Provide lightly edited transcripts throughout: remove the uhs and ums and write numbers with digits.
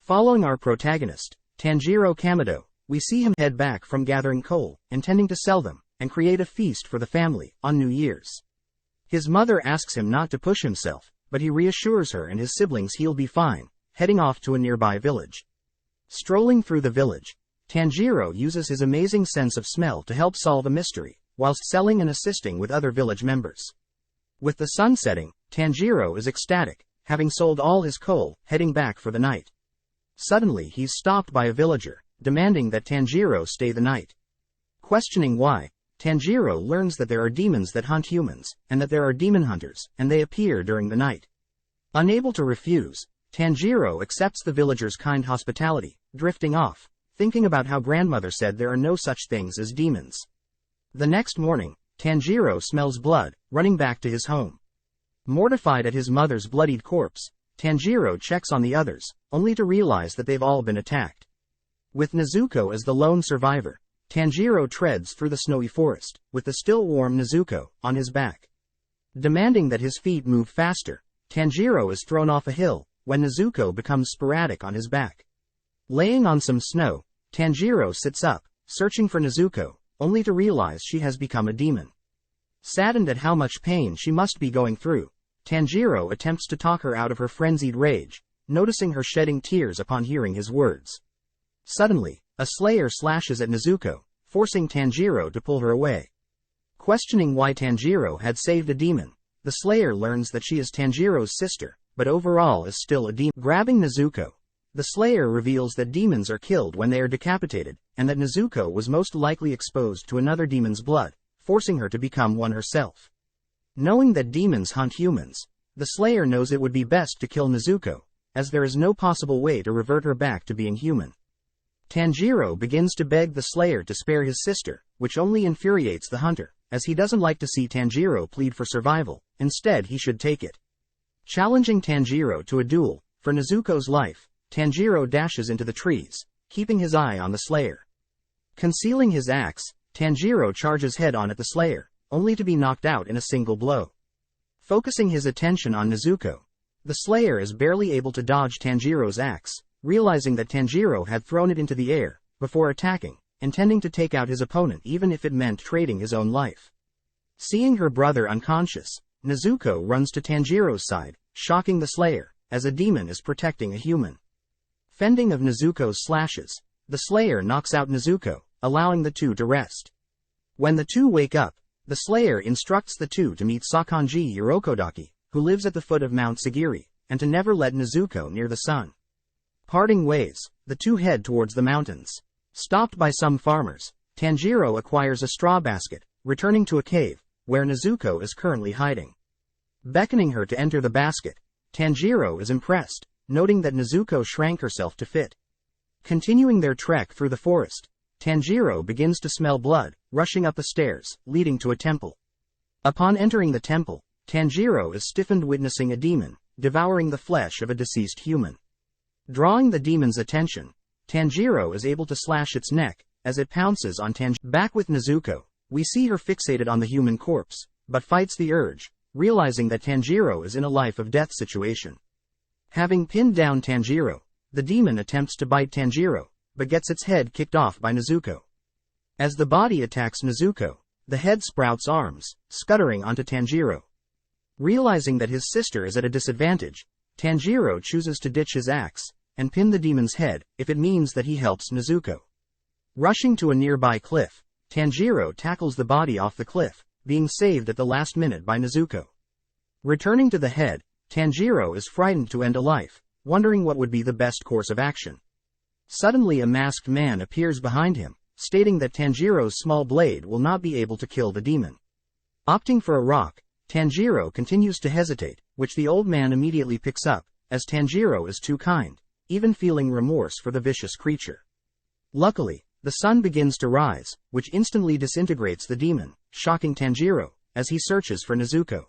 Following our protagonist, Tanjiro Kamado, we see him head back from gathering coal, intending to sell them, and create a feast for the family, on New Year's. His mother asks him not to push himself, but he reassures her and his siblings he'll be fine, heading off to a nearby village. Strolling through the village, Tanjiro uses his amazing sense of smell to help solve a mystery, whilst selling and assisting with other village members. With the sun setting, Tanjiro is ecstatic, having sold all his coal, heading back for the night. Suddenly he's stopped by a villager, demanding that Tanjiro stay the night. Questioning why, Tanjiro learns that there are demons that hunt humans, and that there are demon hunters, and they appear during the night. Unable to refuse, Tanjiro accepts the villager's kind hospitality, drifting off, thinking about how grandmother said there are no such things as demons. The next morning, Tanjiro smells blood, running back to his home. Mortified at his mother's bloodied corpse, Tanjiro checks on the others, only to realize that they've all been attacked. With Nezuko as the lone survivor, Tanjiro treads through the snowy forest, with the still warm Nezuko on his back. Demanding that his feet move faster, Tanjiro is thrown off a hill, when Nezuko becomes sporadic on his back. Laying on some snow, Tanjiro sits up, searching for Nezuko, only to realize she has become a demon. Saddened at how much pain she must be going through, Tanjiro attempts to talk her out of her frenzied rage, noticing her shedding tears upon hearing his words. Suddenly, a slayer slashes at Nezuko, forcing Tanjiro to pull her away. Questioning why Tanjiro had saved a demon, the slayer learns that she is Tanjiro's sister, but overall is still a demon. Grabbing Nezuko, the slayer reveals that demons are killed when they are decapitated, and that Nezuko was most likely exposed to another demon's blood, forcing her to become one herself. Knowing that demons hunt humans, the slayer knows it would be best to kill Nezuko, as there is no possible way to revert her back to being human. Tanjiro begins to beg the slayer to spare his sister, which only infuriates the hunter, as he doesn't like to see Tanjiro plead for survival, instead he should take it. Challenging Tanjiro to a duel, for Nezuko's life, Tanjiro dashes into the trees, keeping his eye on the slayer. Concealing his axe, Tanjiro charges head-on at the slayer, only to be knocked out in a single blow. Focusing his attention on Nezuko, the slayer is barely able to dodge Tanjiro's axe, realizing that Tanjiro had thrown it into the air, before attacking, intending to take out his opponent even if it meant trading his own life. Seeing her brother unconscious, Nezuko runs to Tanjiro's side, shocking the slayer, as a demon is protecting a human. Fending of Nezuko's slashes, the slayer knocks out Nezuko, allowing the two to rest. When the two wake up, the slayer instructs the two to meet Sakonji Yorokodaki, who lives at the foot of Mount Sagiri, and to never let Nezuko near the sun. Parting ways, the two head towards the mountains. Stopped by some farmers, Tanjiro acquires a straw basket, returning to a cave, where Nezuko is currently hiding. Beckoning her to enter the basket, Tanjiro is impressed, noting that Nezuko shrank herself to fit. Continuing their trek through the forest, Tanjiro begins to smell blood, rushing up the stairs, leading to a temple. Upon entering the temple, Tanjiro is stiffened witnessing a demon, devouring the flesh of a deceased human. Drawing the demon's attention, Tanjiro is able to slash its neck, as it pounces on Tanjiro. Back with Nezuko, we see her fixated on the human corpse, but fights the urge, realizing that Tanjiro is in a life-of-death situation. Having pinned down Tanjiro, the demon attempts to bite Tanjiro, but gets its head kicked off by Nezuko. As the body attacks Nezuko, the head sprouts arms, scuttering onto Tanjiro. Realizing that his sister is at a disadvantage, Tanjiro chooses to ditch his axe, and pin the demon's head, if it means that he helps Nezuko. Rushing to a nearby cliff, Tanjiro tackles the body off the cliff, being saved at the last minute by Nezuko. Returning to the head, Tanjiro is frightened to end a life, wondering what would be the best course of action. Suddenly a masked man appears behind him, stating that Tanjiro's small blade will not be able to kill the demon. Opting for a rock, Tanjiro continues to hesitate, which the old man immediately picks up, as Tanjiro is too kind, even feeling remorse for the vicious creature. Luckily, the sun begins to rise, which instantly disintegrates the demon, shocking Tanjiro, as he searches for Nezuko.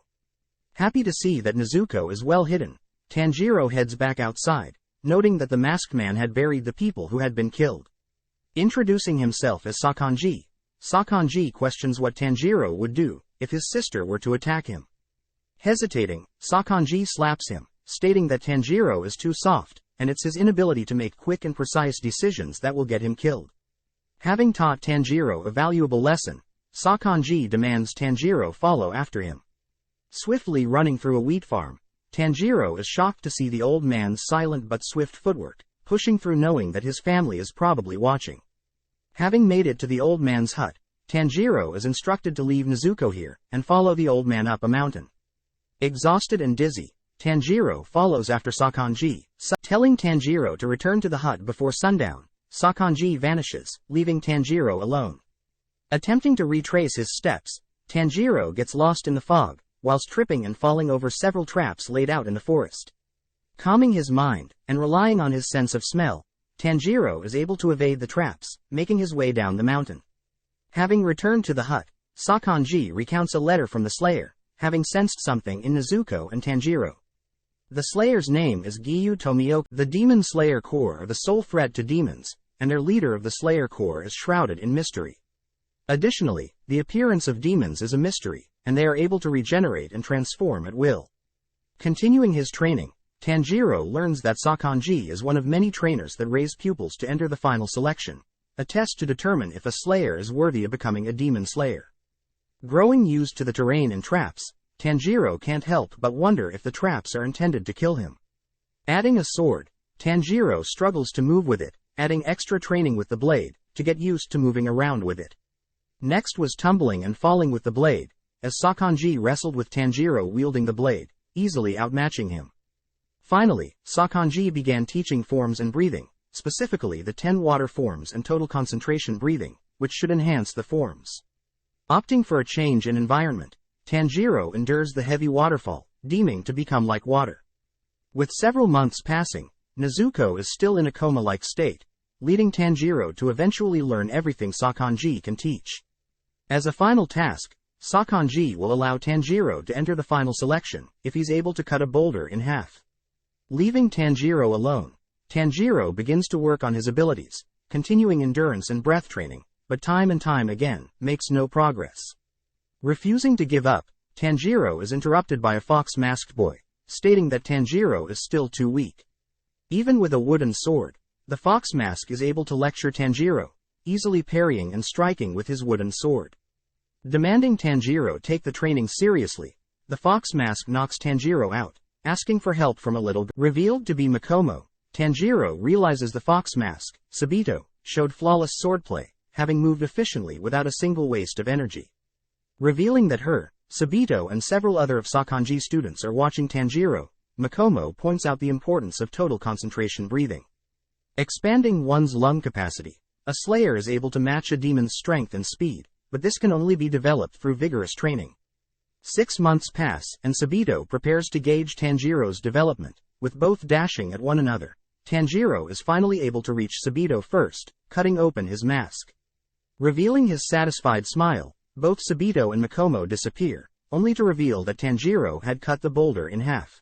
Happy to see that Nezuko is well hidden, Tanjiro heads back outside, noting that the masked man had buried the people who had been killed. Introducing himself as Sakonji, Sakonji questions what Tanjiro would do if his sister were to attack him. Hesitating, Sakonji slaps him, stating that Tanjiro is too soft, and it's his inability to make quick and precise decisions that will get him killed. Having taught Tanjiro a valuable lesson, Sakonji demands Tanjiro follow after him. Swiftly running through a wheat farm, Tanjiro is shocked to see the old man's silent but swift footwork, pushing through knowing that his family is probably watching. Having made it to the old man's hut, Tanjiro is instructed to leave Nezuko here, and follow the old man up a mountain. Exhausted and dizzy, Tanjiro follows after Sakonji, telling Tanjiro to return to the hut before sundown. Sakonji vanishes, leaving Tanjiro alone. Attempting to retrace his steps, Tanjiro gets lost in the fog, whilst tripping and falling over several traps laid out in the forest. Calming his mind, and relying on his sense of smell, Tanjiro is able to evade the traps, making his way down the mountain. Having returned to the hut, Sakonji recounts a letter from the Slayer, having sensed something in Nezuko and Tanjiro. The Slayer's name is Giyu Tomioka. The Demon Slayer Corps are the sole threat to demons, and their leader of the Slayer Corps is shrouded in mystery. Additionally, the appearance of demons is a mystery, and they are able to regenerate and transform at will. Continuing his training, Tanjiro learns that Sakonji is one of many trainers that raise pupils to enter the final selection, a test to determine if a slayer is worthy of becoming a demon slayer. Growing used to the terrain and traps, Tanjiro can't help but wonder if the traps are intended to kill him. Adding a sword, Tanjiro struggles to move with it, adding extra training with the blade, to get used to moving around with it. Next was tumbling and falling with the blade, as Sakonji wrestled with Tanjiro wielding the blade, easily outmatching him. Finally, Sakonji began teaching forms and breathing, specifically the 10 water forms and total concentration breathing, which should enhance the forms. Opting for a change in environment, Tanjiro endures the heavy waterfall, deeming to become like water. With several months passing, Nezuko is still in a coma-like state, leading Tanjiro to eventually learn everything Sakonji can teach. As a final task, Sakonji will allow Tanjiro to enter the final selection, if he's able to cut a boulder in half. Leaving Tanjiro alone, Tanjiro begins to work on his abilities, continuing endurance and breath training, but time and time again, makes no progress. Refusing to give up, Tanjiro is interrupted by a fox-masked boy, stating that Tanjiro is still too weak. Even with a wooden sword, the fox mask is able to lecture Tanjiro, easily parrying and striking with his wooden sword. Demanding Tanjiro take the training seriously, the fox mask knocks Tanjiro out, asking for help from a little girl. Revealed to be Mikomo, Tanjiro realizes the fox mask, Sabito, showed flawless swordplay, having moved efficiently without a single waste of energy. Revealing that her, Sabito and several other of Sakonji's students are watching Tanjiro, Mikomo points out the importance of total concentration breathing. Expanding one's lung capacity, a slayer is able to match a demon's strength and speed, but this can only be developed through vigorous training. 6 months pass, and Sabito prepares to gauge Tanjiro's development, with both dashing at one another. Tanjiro is finally able to reach Sabito first, cutting open his mask. Revealing his satisfied smile, both Sabito and Mikomo disappear, only to reveal that Tanjiro had cut the boulder in half.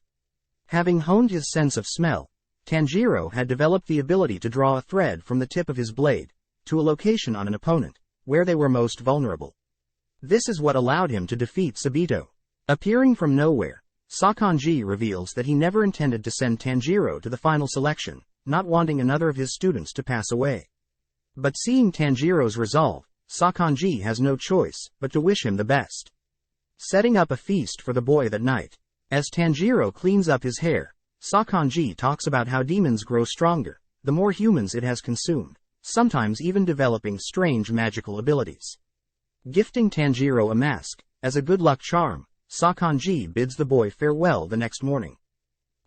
Having honed his sense of smell, Tanjiro had developed the ability to draw a thread from the tip of his blade, to a location on an opponent, where they were most vulnerable. This is what allowed him to defeat Sabito. Appearing from nowhere, Sakonji reveals that he never intended to send Tanjiro to the final selection, not wanting another of his students to pass away. But seeing Tanjiro's resolve, Sakonji has no choice but to wish him the best. Setting up a feast for the boy that night. As Tanjiro cleans up his hair, Sakonji talks about how demons grow stronger, the more humans it has consumed, sometimes even developing strange magical abilities. Gifting Tanjiro a mask, as a good luck charm, Sakonji bids the boy farewell the next morning.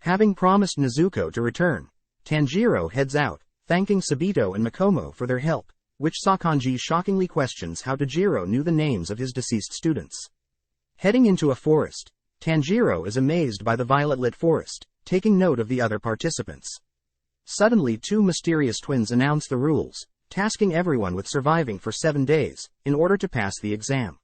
Having promised Nezuko to return, Tanjiro heads out, thanking Sabito and Mikomo for their help, which Sakonji shockingly questions how Tajiro knew the names of his deceased students. Heading into a forest, Tanjiro is amazed by the violet-lit forest, taking note of the other participants. Suddenly 2 mysterious twins announce the rules, tasking everyone with surviving for 7 days, in order to pass the exam.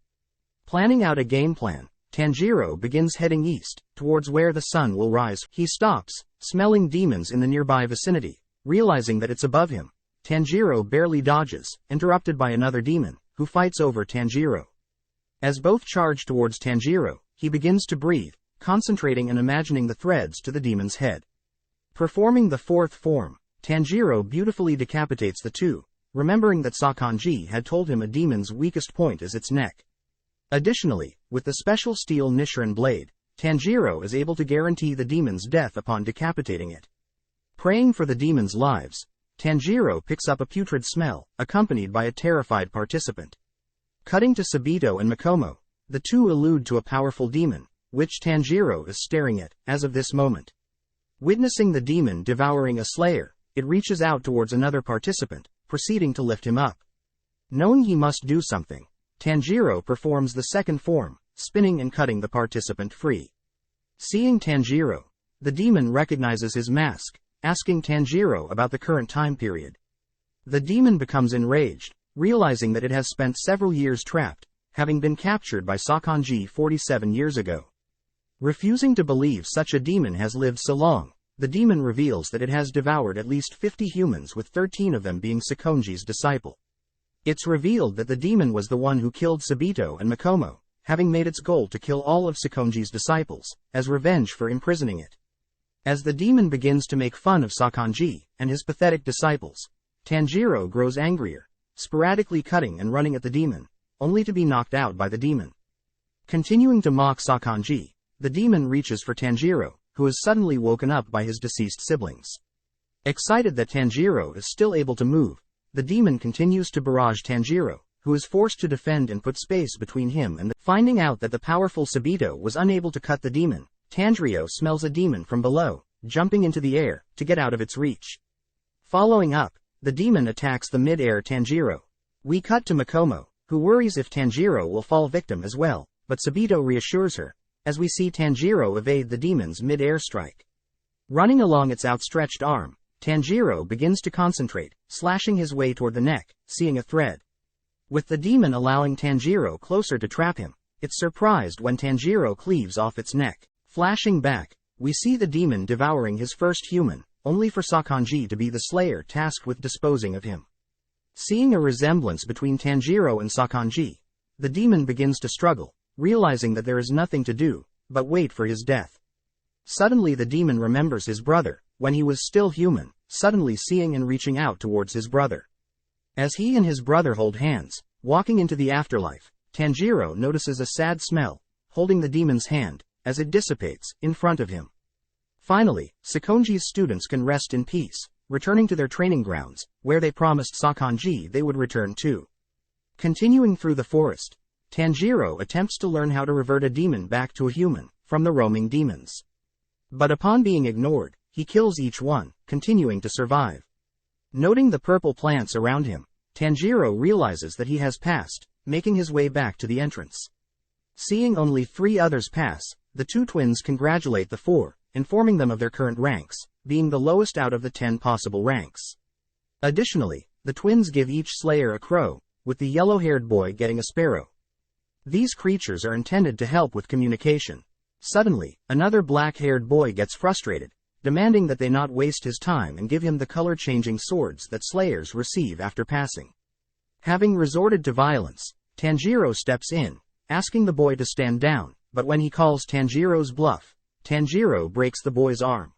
Planning out a game plan, Tanjiro begins heading east, towards where the sun will rise. He stops, smelling demons in the nearby vicinity. Realizing that it's above him, Tanjiro barely dodges, interrupted by another demon, who fights over Tanjiro. As both charge towards Tanjiro, he begins to breathe, concentrating and imagining the threads to the demon's head. Performing the fourth form, Tanjiro beautifully decapitates the two, remembering that Sakanji had told him a demon's weakest point is its neck. Additionally, with the special steel Nichiren blade, Tanjiro is able to guarantee the demon's death upon decapitating it. Praying for the demon's lives, Tanjiro picks up a putrid smell, accompanied by a terrified participant. Cutting to Sabito and Mikomo, the two allude to a powerful demon, which Tanjiro is staring at, as of this moment. Witnessing the demon devouring a slayer, it reaches out towards another participant, proceeding to lift him up. Knowing he must do something, Tanjiro performs the second form, spinning and cutting the participant free. Seeing Tanjiro, the demon recognizes his mask, asking Tanjiro about the current time period. The demon becomes enraged, realizing that it has spent several years trapped, having been captured by Sakanji 47 years ago. Refusing to believe such a demon has lived so long, the demon reveals that it has devoured at least 50 humans, with 13 of them being Sakonji's disciple. It's revealed that the demon was the one who killed Sabito and Mikomo, having made its goal to kill all of Sakonji's disciples, as revenge for imprisoning it. As the demon begins to make fun of Sakonji and his pathetic disciples, Tanjiro grows angrier, sporadically cutting and running at the demon, only to be knocked out by the demon. Continuing to mock Sakonji, the demon reaches for Tanjiro, who is suddenly woken up by his deceased siblings. Excited that Tanjiro is still able to move, the demon continues to barrage Tanjiro, who is forced to defend and put space between him and the... Finding out that the powerful Sabito was unable to cut the demon, Tanjiro smells a demon from below, jumping into the air, to get out of its reach. Following up, the demon attacks the mid-air Tanjiro. We cut to Mikomo, who worries if Tanjiro will fall victim as well, but Sabito reassures her, as we see Tanjiro evade the demon's mid-air strike. Running along its outstretched arm, Tanjiro begins to concentrate, slashing his way toward the neck, seeing a thread. With the demon allowing Tanjiro closer to trap him, it's surprised when Tanjiro cleaves off its neck. Flashing back, we see the demon devouring his first human, only for Sakonji to be the slayer tasked with disposing of him. Seeing a resemblance between Tanjiro and Sakonji, the demon begins to struggle, realizing that there is nothing to do but wait for his death. Suddenly the demon remembers his brother, when he was still human, suddenly seeing and reaching out towards his brother. As he and his brother hold hands, walking into the afterlife, Tanjiro notices a sad smell, holding the demon's hand, as it dissipates, in front of him. Finally, Sakonji's students can rest in peace, returning to their training grounds, where they promised Sakonji they would return to. Continuing through the forest, Tanjiro attempts to learn how to revert a demon back to a human, from the roaming demons. But upon being ignored, he kills each one, continuing to survive. Noting the purple plants around him, Tanjiro realizes that he has passed, making his way back to the entrance. Seeing only 3 others pass, the two twins congratulate the 4, informing them of their current ranks, being the lowest out of the 10 possible ranks. Additionally, the twins give each slayer a crow, with the yellow-haired boy getting a sparrow. These creatures are intended to help with communication. Suddenly, another black-haired boy gets frustrated, demanding that they not waste his time and give him the color-changing swords that slayers receive after passing. Having resorted to violence, Tanjiro steps in, asking the boy to stand down, but when he calls Tanjiro's bluff, Tanjiro breaks the boy's arm.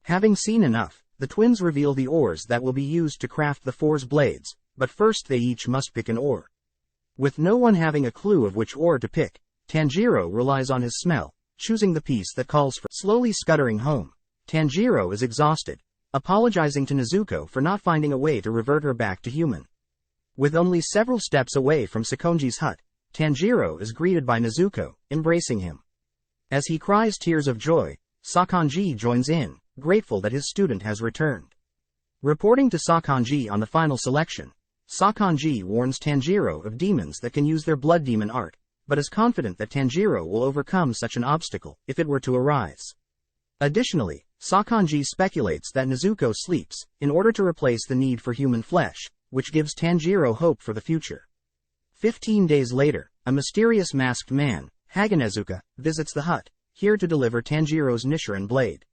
Having seen enough, the twins reveal the ores that will be used to craft the 4's blades, but first they each must pick an ore. With no one having a clue of which ore to pick, Tanjiro relies on his smell, choosing the piece that calls for. Slowly scuttering home, Tanjiro is exhausted, apologizing to Nezuko for not finding a way to revert her back to human. With only several steps away from Sakonji's hut, Tanjiro is greeted by Nezuko, embracing him. As he cries tears of joy, Sakonji joins in, grateful that his student has returned. Reporting to Sakonji on the final selection, Sakonji warns Tanjiro of demons that can use their blood demon art, but is confident that Tanjiro will overcome such an obstacle if it were to arise. Additionally, Sakonji speculates that Nezuko sleeps, in order to replace the need for human flesh, which gives Tanjiro hope for the future. 15 days later, a mysterious masked man, Haganezuka, visits the hut, here to deliver Tanjiro's Nichiren blade.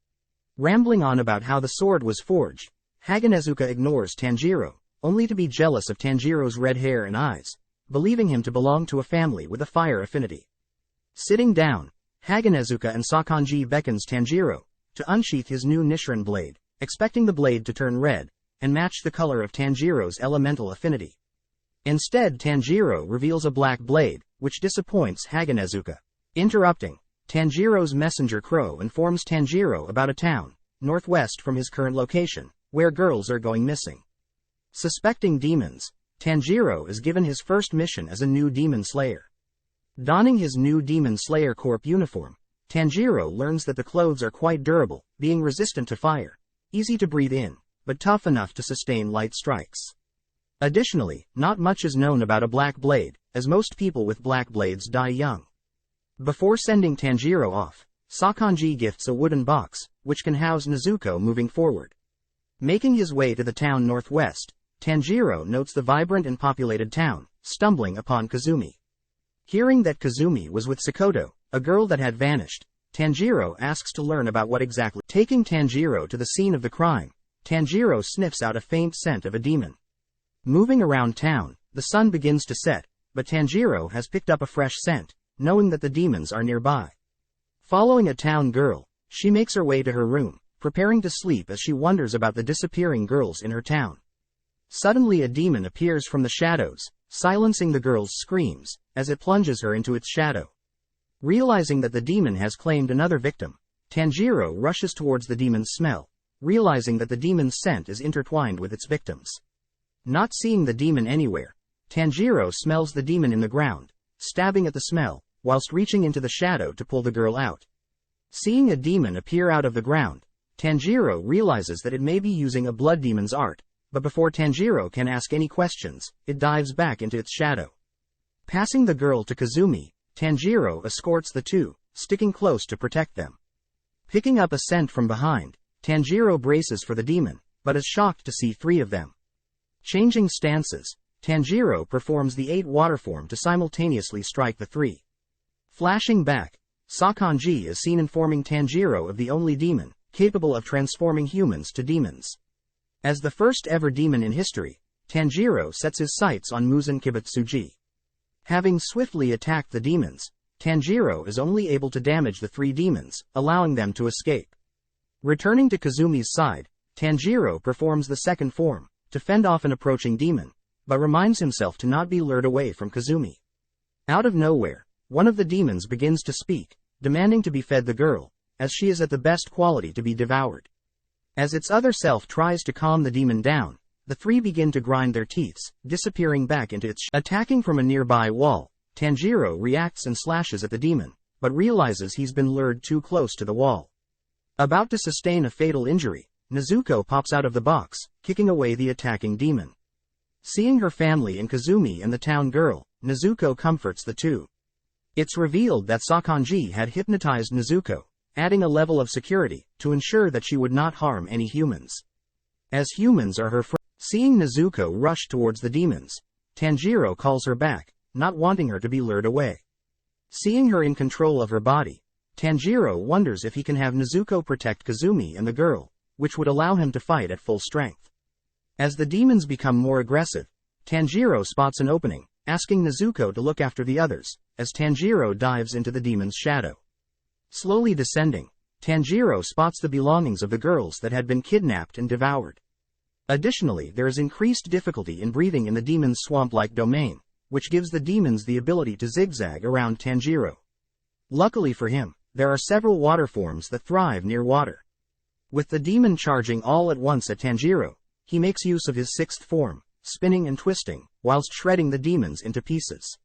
Rambling on about how the sword was forged, Haganezuka ignores Tanjiro, only to be jealous of Tanjiro's red hair and eyes, believing him to belong to a family with a fire affinity. Sitting down, Haganezuka and Sakonji beckons Tanjiro to unsheath his new Nichiren blade, expecting the blade to turn red, and match the color of Tanjiro's elemental affinity. Instead, Tanjiro reveals a black blade, which disappoints Haganezuka. Interrupting, Tanjiro's messenger Crow informs Tanjiro about a town, northwest from his current location, where girls are going missing. Suspecting demons, Tanjiro is given his first mission as a new demon slayer. Donning his new Demon Slayer Corp uniform, Tanjiro learns that the clothes are quite durable, being resistant to fire, easy to breathe in, but tough enough to sustain light strikes. Additionally, not much is known about a black blade, as most people with black blades die young. Before sending Tanjiro off, Sakonji gifts a wooden box, which can house Nezuko moving forward. Making his way to the town northwest, Tanjiro notes the vibrant and populated town, stumbling upon Kazumi. Hearing that Kazumi was with Sakoto, a girl that had vanished, Tanjiro asks to learn about what exactly. Taking Tanjiro to the scene of the crime, Tanjiro sniffs out a faint scent of a demon. Moving around town, the sun begins to set, but Tanjiro has picked up a fresh scent, knowing that the demons are nearby. Following a town girl, she makes her way to her room, preparing to sleep as she wonders about the disappearing girls in her town. Suddenly a demon appears from the shadows, silencing the girl's screams, as it plunges her into its shadow. Realizing that the demon has claimed another victim, Tanjiro rushes towards the demon's smell, realizing that the demon's scent is intertwined with its victims. Not seeing the demon anywhere, Tanjiro smells the demon in the ground, stabbing at the smell, whilst reaching into the shadow to pull the girl out. Seeing a demon appear out of the ground, Tanjiro realizes that it may be using a blood demon's art, but before Tanjiro can ask any questions, it dives back into its shadow. Passing the girl to Kazumi, Tanjiro escorts the two, sticking close to protect them. Picking up a scent from behind, Tanjiro braces for the demon, but is shocked to see 3 of them. Changing stances, Tanjiro performs the 8 water form to simultaneously strike the 3. Flashing back, Sakonji is seen informing Tanjiro of the only demon capable of transforming humans to demons. As the first ever demon in history, Tanjiro sets his sights on Muzan Kibutsuji. Having swiftly attacked the demons, Tanjiro is only able to damage the 3 demons, allowing them to escape. Returning to Kazumi's side, Tanjiro performs the second form, to fend off an approaching demon, but reminds himself to not be lured away from Kazumi. Out of nowhere, one of the demons begins to speak, demanding to be fed the girl, as she is at the best quality to be devoured. As its other self tries to calm the demon down, the 3 begin to grind their teeths, disappearing back into its Attacking from a nearby wall, Tanjiro reacts and slashes at the demon, but realizes he's been lured too close to the wall. About to sustain a fatal injury, Nezuko pops out of the box, kicking away the attacking demon. Seeing her family in Kazumi and the town girl, Nezuko comforts the two. It's revealed that Sakonji had hypnotized Nezuko, adding a level of security to ensure that she would not harm any humans. As humans are her friends. Seeing Nezuko rush towards the demons, Tanjiro calls her back, not wanting her to be lured away. Seeing her in control of her body, Tanjiro wonders if he can have Nezuko protect Kazumi and the girl, which would allow him to fight at full strength. As the demons become more aggressive, Tanjiro spots an opening, asking Nezuko to look after the others, as Tanjiro dives into the demon's shadow. Slowly descending, Tanjiro spots the belongings of the girls that had been kidnapped and devoured. Additionally, there is increased difficulty in breathing in the demon's swamp-like domain, which gives the demons the ability to zigzag around Tanjiro. Luckily for him, there are several water forms that thrive near water. With the demon charging all at once at Tanjiro, he makes use of his 6th form, spinning and twisting, whilst shredding the demons into pieces.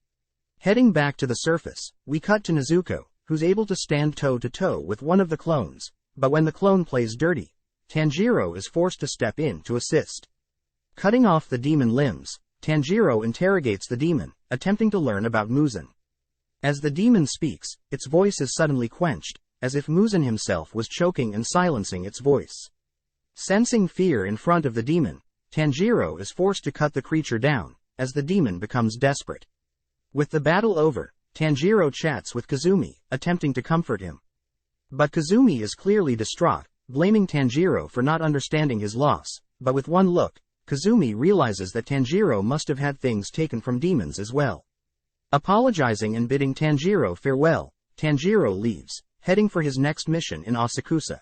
Heading back to the surface, we cut to Nezuko, who's able to stand toe-to-toe with one of the clones, but when the clone plays dirty, Tanjiro is forced to step in to assist. Cutting off the demon limbs, Tanjiro interrogates the demon, attempting to learn about Muzan. As the demon speaks, its voice is suddenly quenched, as if Muzan himself was choking and silencing its voice. Sensing fear in front of the demon, Tanjiro is forced to cut the creature down, as the demon becomes desperate. With the battle over, Tanjiro chats with Kazumi, attempting to comfort him. But Kazumi is clearly distraught, blaming Tanjiro for not understanding his loss, but with one look, Kazumi realizes that Tanjiro must have had things taken from demons as well. Apologizing and bidding Tanjiro farewell, Tanjiro leaves, heading for his next mission in Asakusa.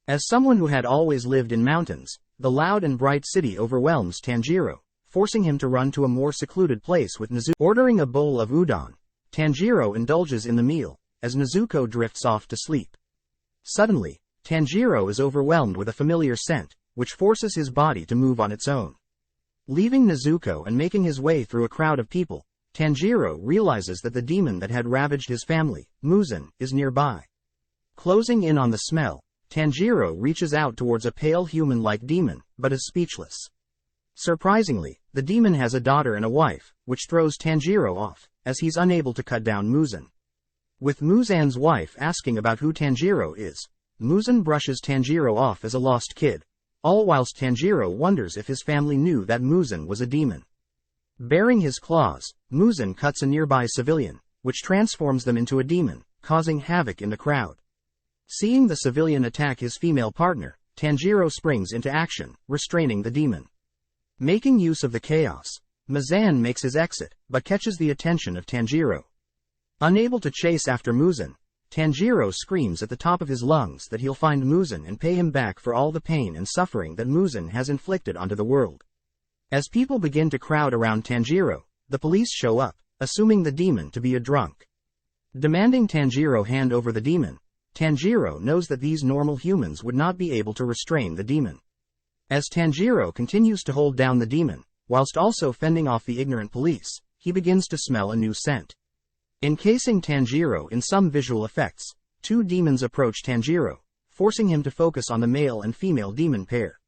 As someone who had always lived in mountains, the loud and bright city overwhelms Tanjiro, forcing him to run to a more secluded place with Nezuko. Ordering a bowl of udon, Tanjiro indulges in the meal, as Nezuko drifts off to sleep. Suddenly, Tanjiro is overwhelmed with a familiar scent, which forces his body to move on its own. Leaving Nezuko and making his way through a crowd of people, Tanjiro realizes that the demon that had ravaged his family, Muzan, is nearby. Closing in on the smell, Tanjiro reaches out towards a pale human-like demon, but is speechless. Surprisingly, the demon has a daughter and a wife, which throws Tanjiro off, as he's unable to cut down Muzan. With Muzan's wife asking about who Tanjiro is, Muzan brushes Tanjiro off as a lost kid, all whilst Tanjiro wonders if his family knew that Muzan was a demon. Baring his claws, Muzan cuts a nearby civilian, which transforms them into a demon, causing havoc in the crowd. Seeing the civilian attack his female partner, Tanjiro springs into action, restraining the demon. Making use of the chaos, Muzan makes his exit, but catches the attention of Tanjiro. Unable to chase after Muzan, Tanjiro screams at the top of his lungs that he'll find Muzan and pay him back for all the pain and suffering that Muzan has inflicted onto the world. As people begin to crowd around Tanjiro, the police show up, assuming the demon to be a drunk. Demanding Tanjiro hand over the demon, Tanjiro knows that these normal humans would not be able to restrain the demon. As Tanjiro continues to hold down the demon, whilst also fending off the ignorant police, he begins to smell a new scent. Encasing Tanjiro in some visual effects, two demons approach Tanjiro, forcing him to focus on the male and female demon pair.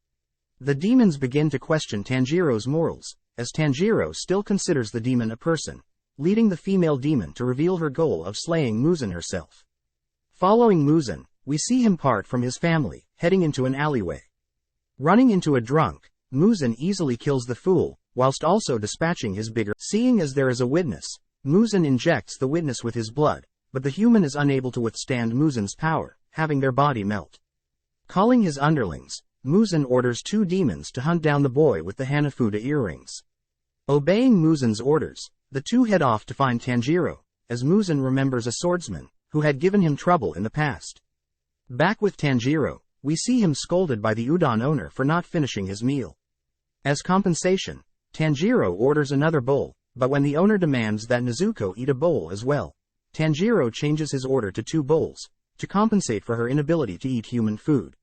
The demons begin to question Tanjiro's morals, as Tanjiro still considers the demon a person, leading the female demon to reveal her goal of slaying Muzan herself. Following Muzan, we see him part from his family, heading into an alleyway. Running into a drunk, Muzan easily kills the fool, whilst also dispatching his bigger. Seeing as there is a witness, Muzan injects the witness with his blood, but the human is unable to withstand Muzan's power, having their body melt. Calling his underlings, Muzan orders two demons to hunt down the boy with the Hanafuda earrings. Obeying Muzan's orders, the two head off to find Tanjiro, as Muzan remembers a swordsman, who had given him trouble in the past. Back with Tanjiro, we see him scolded by the udon owner for not finishing his meal. As compensation, Tanjiro orders another bowl, but when the owner demands that Nezuko eat a bowl as well, Tanjiro changes his order to 2 bowls, to compensate for her inability to eat human food.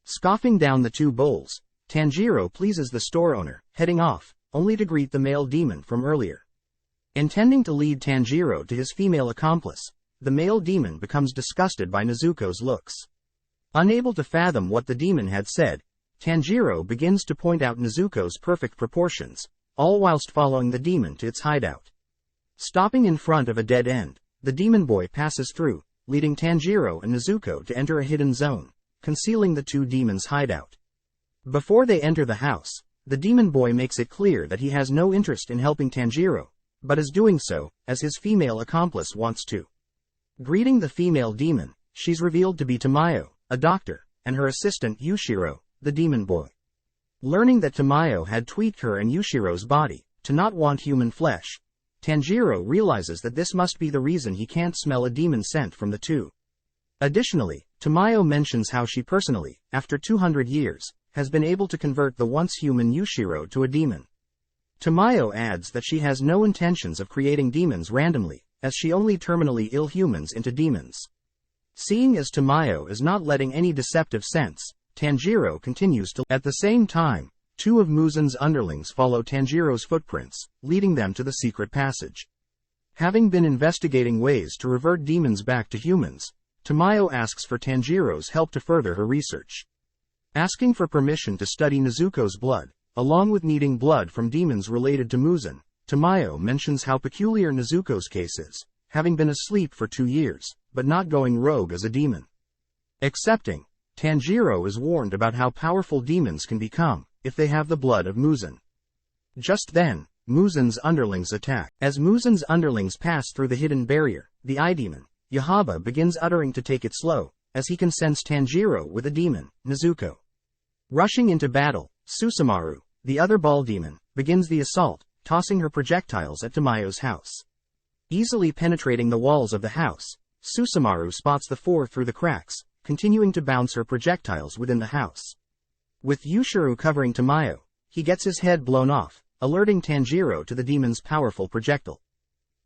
Scoffing down the 2 bowls, Tanjiro pleases the store owner, heading off, only to greet the male demon from earlier. Intending to lead Tanjiro to his female accomplice, the male demon becomes disgusted by Nezuko's looks. Unable to fathom what the demon had said, Tanjiro begins to point out Nezuko's perfect proportions, all whilst following the demon to its hideout. Stopping in front of a dead end, the demon boy passes through, leading Tanjiro and Nezuko to enter a hidden zone, concealing the 2 demons' hideout. Before they enter the house, the demon boy makes it clear that he has no interest in helping Tanjiro, but is doing so, as his female accomplice wants to. Greeting the female demon, she's revealed to be Tamayo, a doctor, and her assistant Yushiro, the demon boy. Learning that Tamayo had tweaked her and Yushiro's body, to not want human flesh, Tanjiro realizes that this must be the reason he can't smell a demon scent from the 2. Additionally, Tamayo mentions how she personally, after 200 years, has been able to convert the once human Yushiro to a demon. Tamayo adds that she has no intentions of creating demons randomly, as she only terminally ill humans into demons. Seeing as Tamayo is not letting any deceptive scents, Tanjiro continues to. At the same time, 2 of Muzan's underlings follow Tanjiro's footprints, leading them to the secret passage. Having been investigating ways to revert demons back to humans, Tamayo asks for Tanjiro's help to further her research. Asking for permission to study Nezuko's blood, along with needing blood from demons related to Muzan, Tamayo mentions how peculiar Nezuko's case is, having been asleep for 2 years, but not going rogue as a demon. Accepting, Tanjiro is warned about how powerful demons can become, if they have the blood of Muzan. Just then, Muzan's underlings attack. As Muzan's underlings pass through the hidden barrier, the eye demon, Yahaba begins uttering to take it slow, as he can sense Tanjiro with a demon, Nezuko. Rushing into battle, Susumaru, the other ball demon, begins the assault, tossing her projectiles at Tamayo's house. Easily penetrating the walls of the house, Susumaru spots the 4 through the cracks, continuing to bounce her projectiles within the house. With Yushiro covering Tamayo, he gets his head blown off, alerting Tanjiro to the demon's powerful projectile.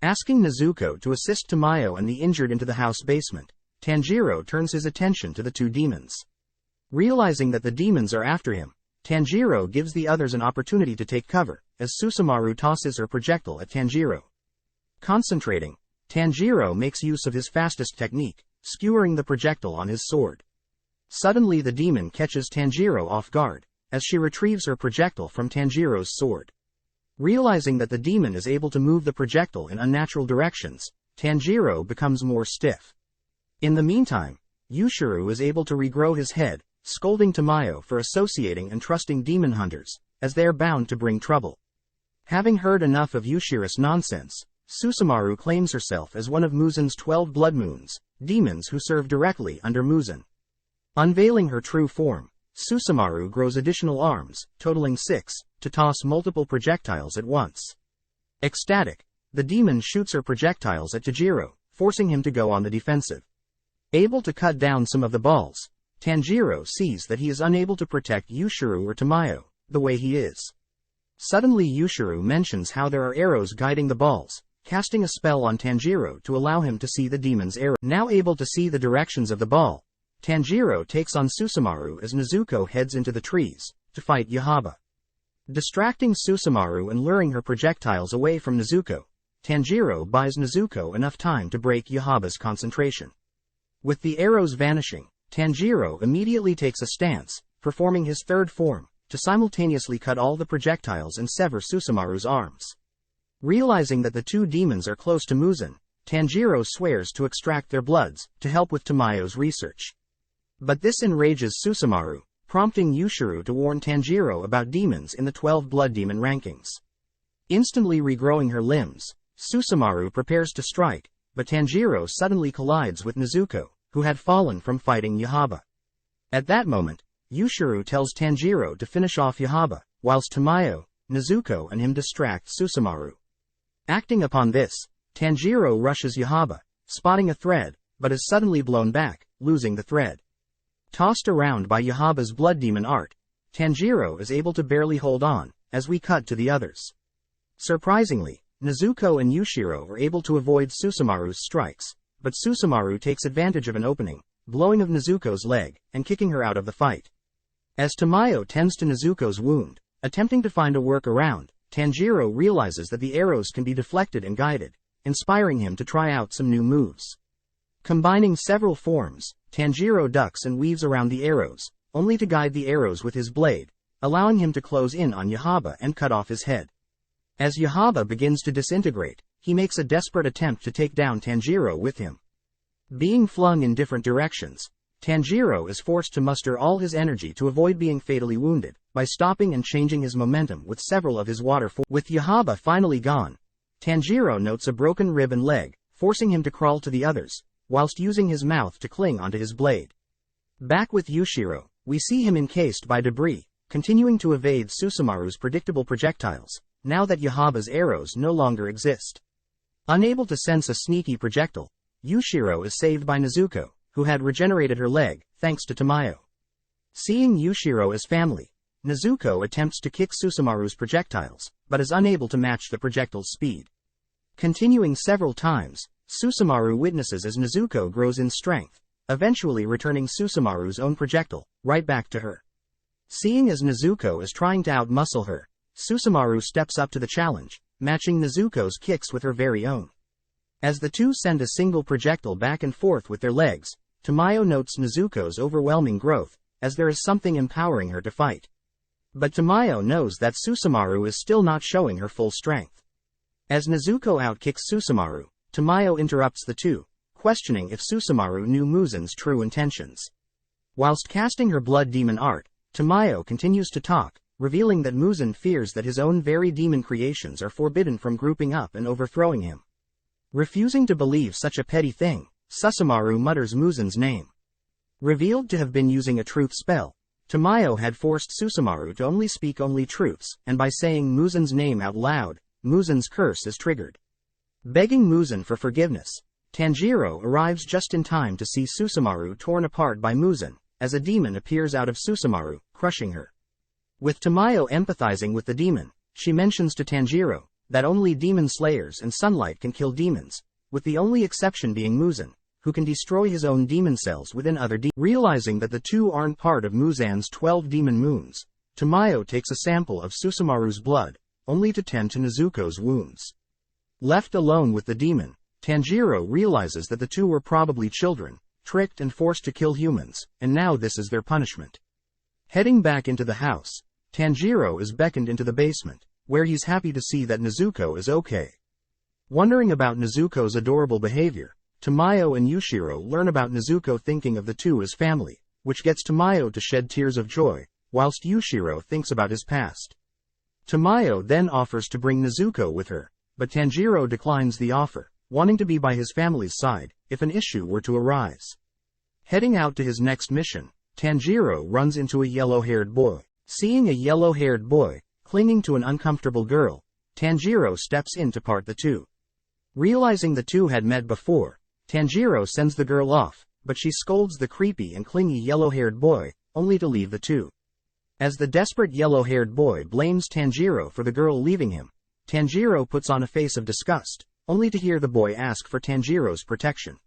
Asking Nezuko to assist Tamayo and the injured into the house basement, Tanjiro turns his attention to the two demons. Realizing that the demons are after him, Tanjiro gives the others an opportunity to take cover, as Susumaru tosses her projectile at Tanjiro. Concentrating, Tanjiro makes use of his fastest technique, skewering the projectile on his sword. Suddenly the demon catches Tanjiro off guard, as she retrieves her projectile from Tanjiro's sword. Realizing that the demon is able to move the projectile in unnatural directions, Tanjiro becomes more stiff. In the meantime, Yushiro is able to regrow his head, scolding Tamayo for associating and trusting demon hunters, as they are bound to bring trouble. Having heard enough of Yushiro's nonsense, Susumaru claims herself as one of Muzan's 12 blood moons, demons who serve directly under Muzan. Unveiling her true form, Susumaru grows additional arms, totaling 6, to toss multiple projectiles at once. Ecstatic, the demon shoots her projectiles at Tanjiro, forcing him to go on the defensive. Able to cut down some of the balls, Tanjiro sees that he is unable to protect Yushiro or Tamayo, the way he is. Suddenly Yushiro mentions how there are arrows guiding the balls, casting a spell on Tanjiro to allow him to see the demon's arrow. Now able to see the directions of the ball, Tanjiro takes on Susumaru as Nezuko heads into the trees, to fight Yahaba. Distracting Susumaru and luring her projectiles away from Nezuko, Tanjiro buys Nezuko enough time to break Yahaba's concentration. With the arrows vanishing, Tanjiro immediately takes a stance, performing his third form, to simultaneously cut all the projectiles and sever Susumaru's arms. Realizing that the two demons are close to Muzan, Tanjiro swears to extract their bloods, to help with Tamayo's research. But this enrages Susumaru, prompting Yushiro to warn Tanjiro about demons in the 12 blood demon rankings. Instantly regrowing her limbs, Susumaru prepares to strike, but Tanjiro suddenly collides with Nezuko, who had fallen from fighting Yahaba. At that moment, Yushiro tells Tanjiro to finish off Yahaba, whilst Tamayo, Nezuko and him distract Susumaru. Acting upon this, Tanjiro rushes Yahaba, spotting a thread, but is suddenly blown back, losing the thread. Tossed around by Yahaba's blood demon art, Tanjiro is able to barely hold on, as we cut to the others. Surprisingly, Nezuko and Yushiro are able to avoid Susumaru's strikes, but Susumaru takes advantage of an opening, blowing of Nezuko's leg, and kicking her out of the fight. As Tamayo tends to Nezuko's wound, attempting to find a workaround, Tanjiro realizes that the arrows can be deflected and guided, inspiring him to try out some new moves. Combining several forms, Tanjiro ducks and weaves around the arrows, only to guide the arrows with his blade, allowing him to close in on Yahaba and cut off his head. As Yahaba begins to disintegrate, he makes a desperate attempt to take down Tanjiro with him. Being flung in different directions, Tanjiro is forced to muster all his energy to avoid being fatally wounded, by stopping and changing his momentum with several of his water forms. With Yahaba finally gone, Tanjiro notes a broken rib and leg, forcing him to crawl to the others, whilst using his mouth to cling onto his blade. Back with Yushiro, we see him encased by debris, continuing to evade Susumaru's predictable projectiles, now that Yahaba's arrows no longer exist. Unable to sense a sneaky projectile, Yushiro is saved by Nezuko, who had regenerated her leg, thanks to Tamayo. Seeing Yushiro as family, Nezuko attempts to kick Susumaru's projectiles, but is unable to match the projectile's speed. Continuing several times, Susumaru witnesses as Nezuko grows in strength, eventually returning Susumaru's own projectile, right back to her. Seeing as Nezuko is trying to outmuscle her, Susumaru steps up to the challenge, matching Nezuko's kicks with her very own. As the two send a single projectile back and forth with their legs, Tamayo notes Nezuko's overwhelming growth, as there is something empowering her to fight. But Tamayo knows that Susumaru is still not showing her full strength. As Nezuko outkicks Susumaru, Tamayo interrupts the two, questioning if Susumaru knew Muzan's true intentions. Whilst casting her blood demon art, Tamayo continues to talk, revealing that Muzan fears that his own very demon creations are forbidden from grouping up and overthrowing him. Refusing to believe such a petty thing, Susumaru mutters Muzan's name. Revealed to have been using a truth spell, Tamayo had forced Susumaru to only speak truths, and by saying Muzan's name out loud, Muzan's curse is triggered. Begging Muzan for forgiveness, Tanjiro arrives just in time to see Susumaru torn apart by Muzan, as a demon appears out of Susumaru, crushing her. With Tamayo empathizing with the demon, she mentions to Tanjiro that only demon slayers and sunlight can kill demons, with the only exception being Muzan, who can destroy his own demon cells within other demons. Realizing that the two aren't part of Muzan's 12 demon moons, Tamayo takes a sample of Susumaru's blood, only to tend to Nezuko's wounds. Left alone with the demon, Tanjiro realizes that the two were probably children, tricked and forced to kill humans, and now this is their punishment. Heading back into the house, Tanjiro is beckoned into the basement, where he's happy to see that Nezuko is okay. Wondering about Nezuko's adorable behavior, Tamayo and Yushiro learn about Nezuko thinking of the two as family, which gets Tamayo to shed tears of joy, whilst Yushiro thinks about his past. Tamayo then offers to bring Nezuko with her, but Tanjiro declines the offer, wanting to be by his family's side, if an issue were to arise. Heading out to his next mission, Tanjiro runs into a yellow-haired boy. Seeing a yellow-haired boy clinging to an uncomfortable girl, Tanjiro steps in to part the two. Realizing the two had met before, Tanjiro sends the girl off, but she scolds the creepy and clingy yellow-haired boy, only to leave the two. As the desperate yellow-haired boy blames Tanjiro for the girl leaving him, Tanjiro puts on a face of disgust, only to hear the boy ask for Tanjiro's protection.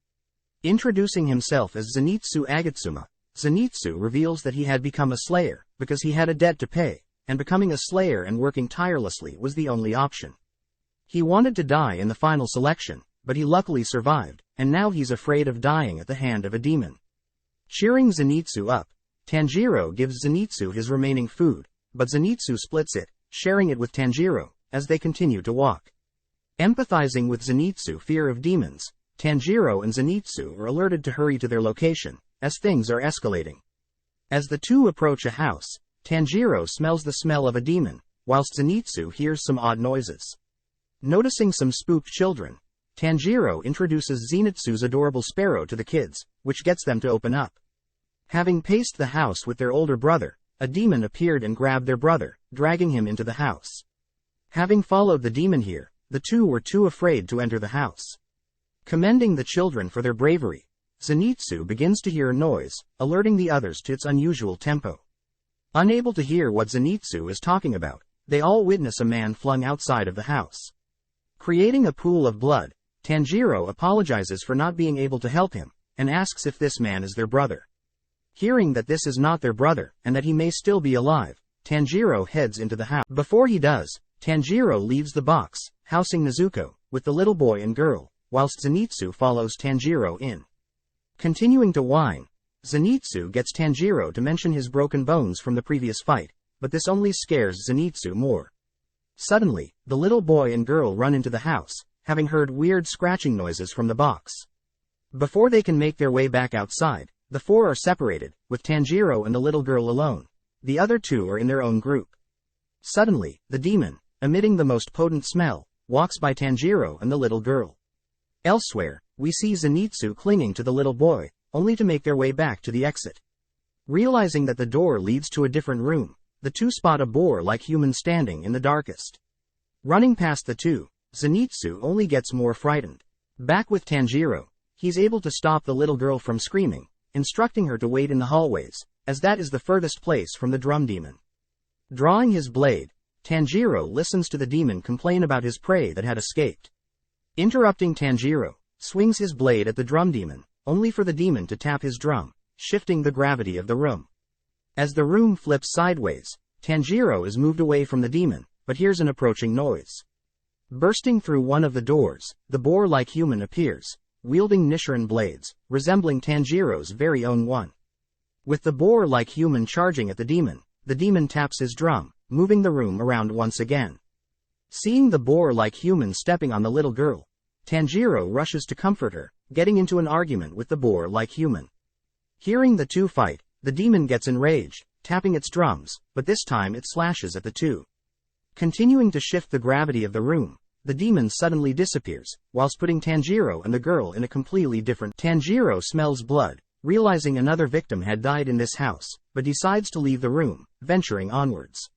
Introducing himself as Zenitsu Agatsuma, Zenitsu reveals that he had become a slayer, because he had a debt to pay, and becoming a slayer and working tirelessly was the only option. He wanted to die in the final selection, but he luckily survived, and now he's afraid of dying at the hand of a demon. Cheering Zenitsu up, Tanjiro gives Zenitsu his remaining food, but Zenitsu splits it, sharing it with Tanjiro, as they continue to walk. Empathizing with Zenitsu's fear of demons, Tanjiro and Zenitsu are alerted to hurry to their location, as things are escalating. As the two approach a house, Tanjiro smells the smell of a demon, whilst Zenitsu hears some odd noises. Noticing some spooked children, Tanjiro introduces Zenitsu's adorable sparrow to the kids, which gets them to open up. Having paced the house with their older brother, a demon appeared and grabbed their brother, dragging him into the house. Having followed the demon here, the two were too afraid to enter the house. Commending the children for their bravery, Zenitsu begins to hear a noise, alerting the others to its unusual tempo. Unable to hear what Zenitsu is talking about, they all witness a man flung outside of the house. Creating a pool of blood, Tanjiro apologizes for not being able to help him, and asks if this man is their brother. Hearing that this is not their brother, and that he may still be alive, Tanjiro heads into the house. Before he does, Tanjiro leaves the box, housing Nezuko, with the little boy and girl, whilst Zenitsu follows Tanjiro in. Continuing to whine, Zenitsu gets Tanjiro to mention his broken bones from the previous fight, but this only scares Zenitsu more. Suddenly, the little boy and girl run into the house, having heard weird scratching noises from the box. Before they can make their way back outside, the four are separated, with Tanjiro and the little girl alone. The other two are in their own group. Suddenly, the demon, emitting the most potent smell, walks by Tanjiro and the little girl. Elsewhere, we see Zenitsu clinging to the little boy, only to make their way back to the exit. Realizing that the door leads to a different room, the two spot a boar-like human standing in the darkest. Running past the two, Zenitsu only gets more frightened. Back with Tanjiro, he's able to stop the little girl from screaming, instructing her to wait in the hallways, as that is the furthest place from the drum demon. Drawing his blade, Tanjiro listens to the demon complain about his prey that had escaped. Interrupting Tanjiro, swings his blade at the drum demon, only for the demon to tap his drum, shifting the gravity of the room. As the room flips sideways, Tanjiro is moved away from the demon, but hears an approaching noise. Bursting through one of the doors, the boar-like human appears, wielding Nichiren blades, resembling Tanjiro's very own one. With the boar-like human charging at the demon taps his drum, moving the room around once again. Seeing the boar-like human stepping on the little girl, Tanjiro rushes to comfort her, getting into an argument with the boar-like human. Hearing the two fight, the demon gets enraged, tapping its drums, but this time it slashes at the two. Continuing to shift the gravity of the room, the demon suddenly disappears, whilst putting Tanjiro and the girl in a completely different. Tanjiro smells blood, realizing another victim had died in this house, but decides to leave the room, venturing onwards.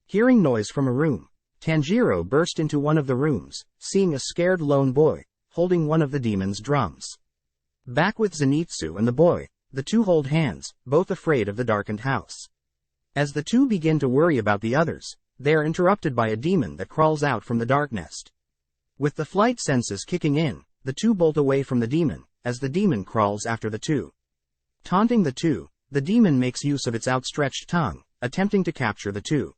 Hearing noise from a room, Tanjiro burst into one of the rooms, seeing a scared lone boy, holding one of the demon's drums. Back with Zenitsu and the boy, the two hold hands, both afraid of the darkened house. As the two begin to worry about the others, they are interrupted by a demon that crawls out from the dark nest. With the flight senses kicking in, the two bolt away from the demon, as the demon crawls after the two. Taunting the two, the demon makes use of its outstretched tongue, attempting to capture the two.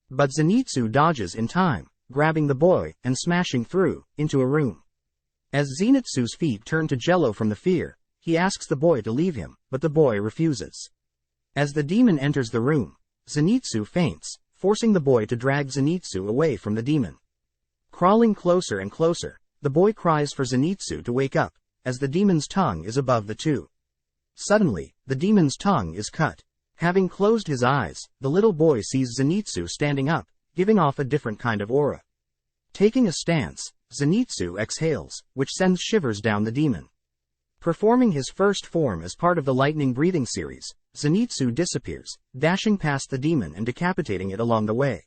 But Zenitsu dodges in time, grabbing the boy and smashing through, into a room. As Zenitsu's feet turn to jello from the fear, he asks the boy to leave him, but the boy refuses. As the demon enters the room, Zenitsu faints, forcing the boy to drag Zenitsu away from the demon. Crawling closer and closer, the boy cries for Zenitsu to wake up, as the demon's tongue is above the two. Suddenly, the demon's tongue is cut. Having closed his eyes, the little boy sees Zenitsu standing up, giving off a different kind of aura. Taking a stance, Zenitsu exhales, which sends shivers down the demon. Performing his first form as part of the lightning breathing series, Zenitsu disappears, dashing past the demon and decapitating it along the way.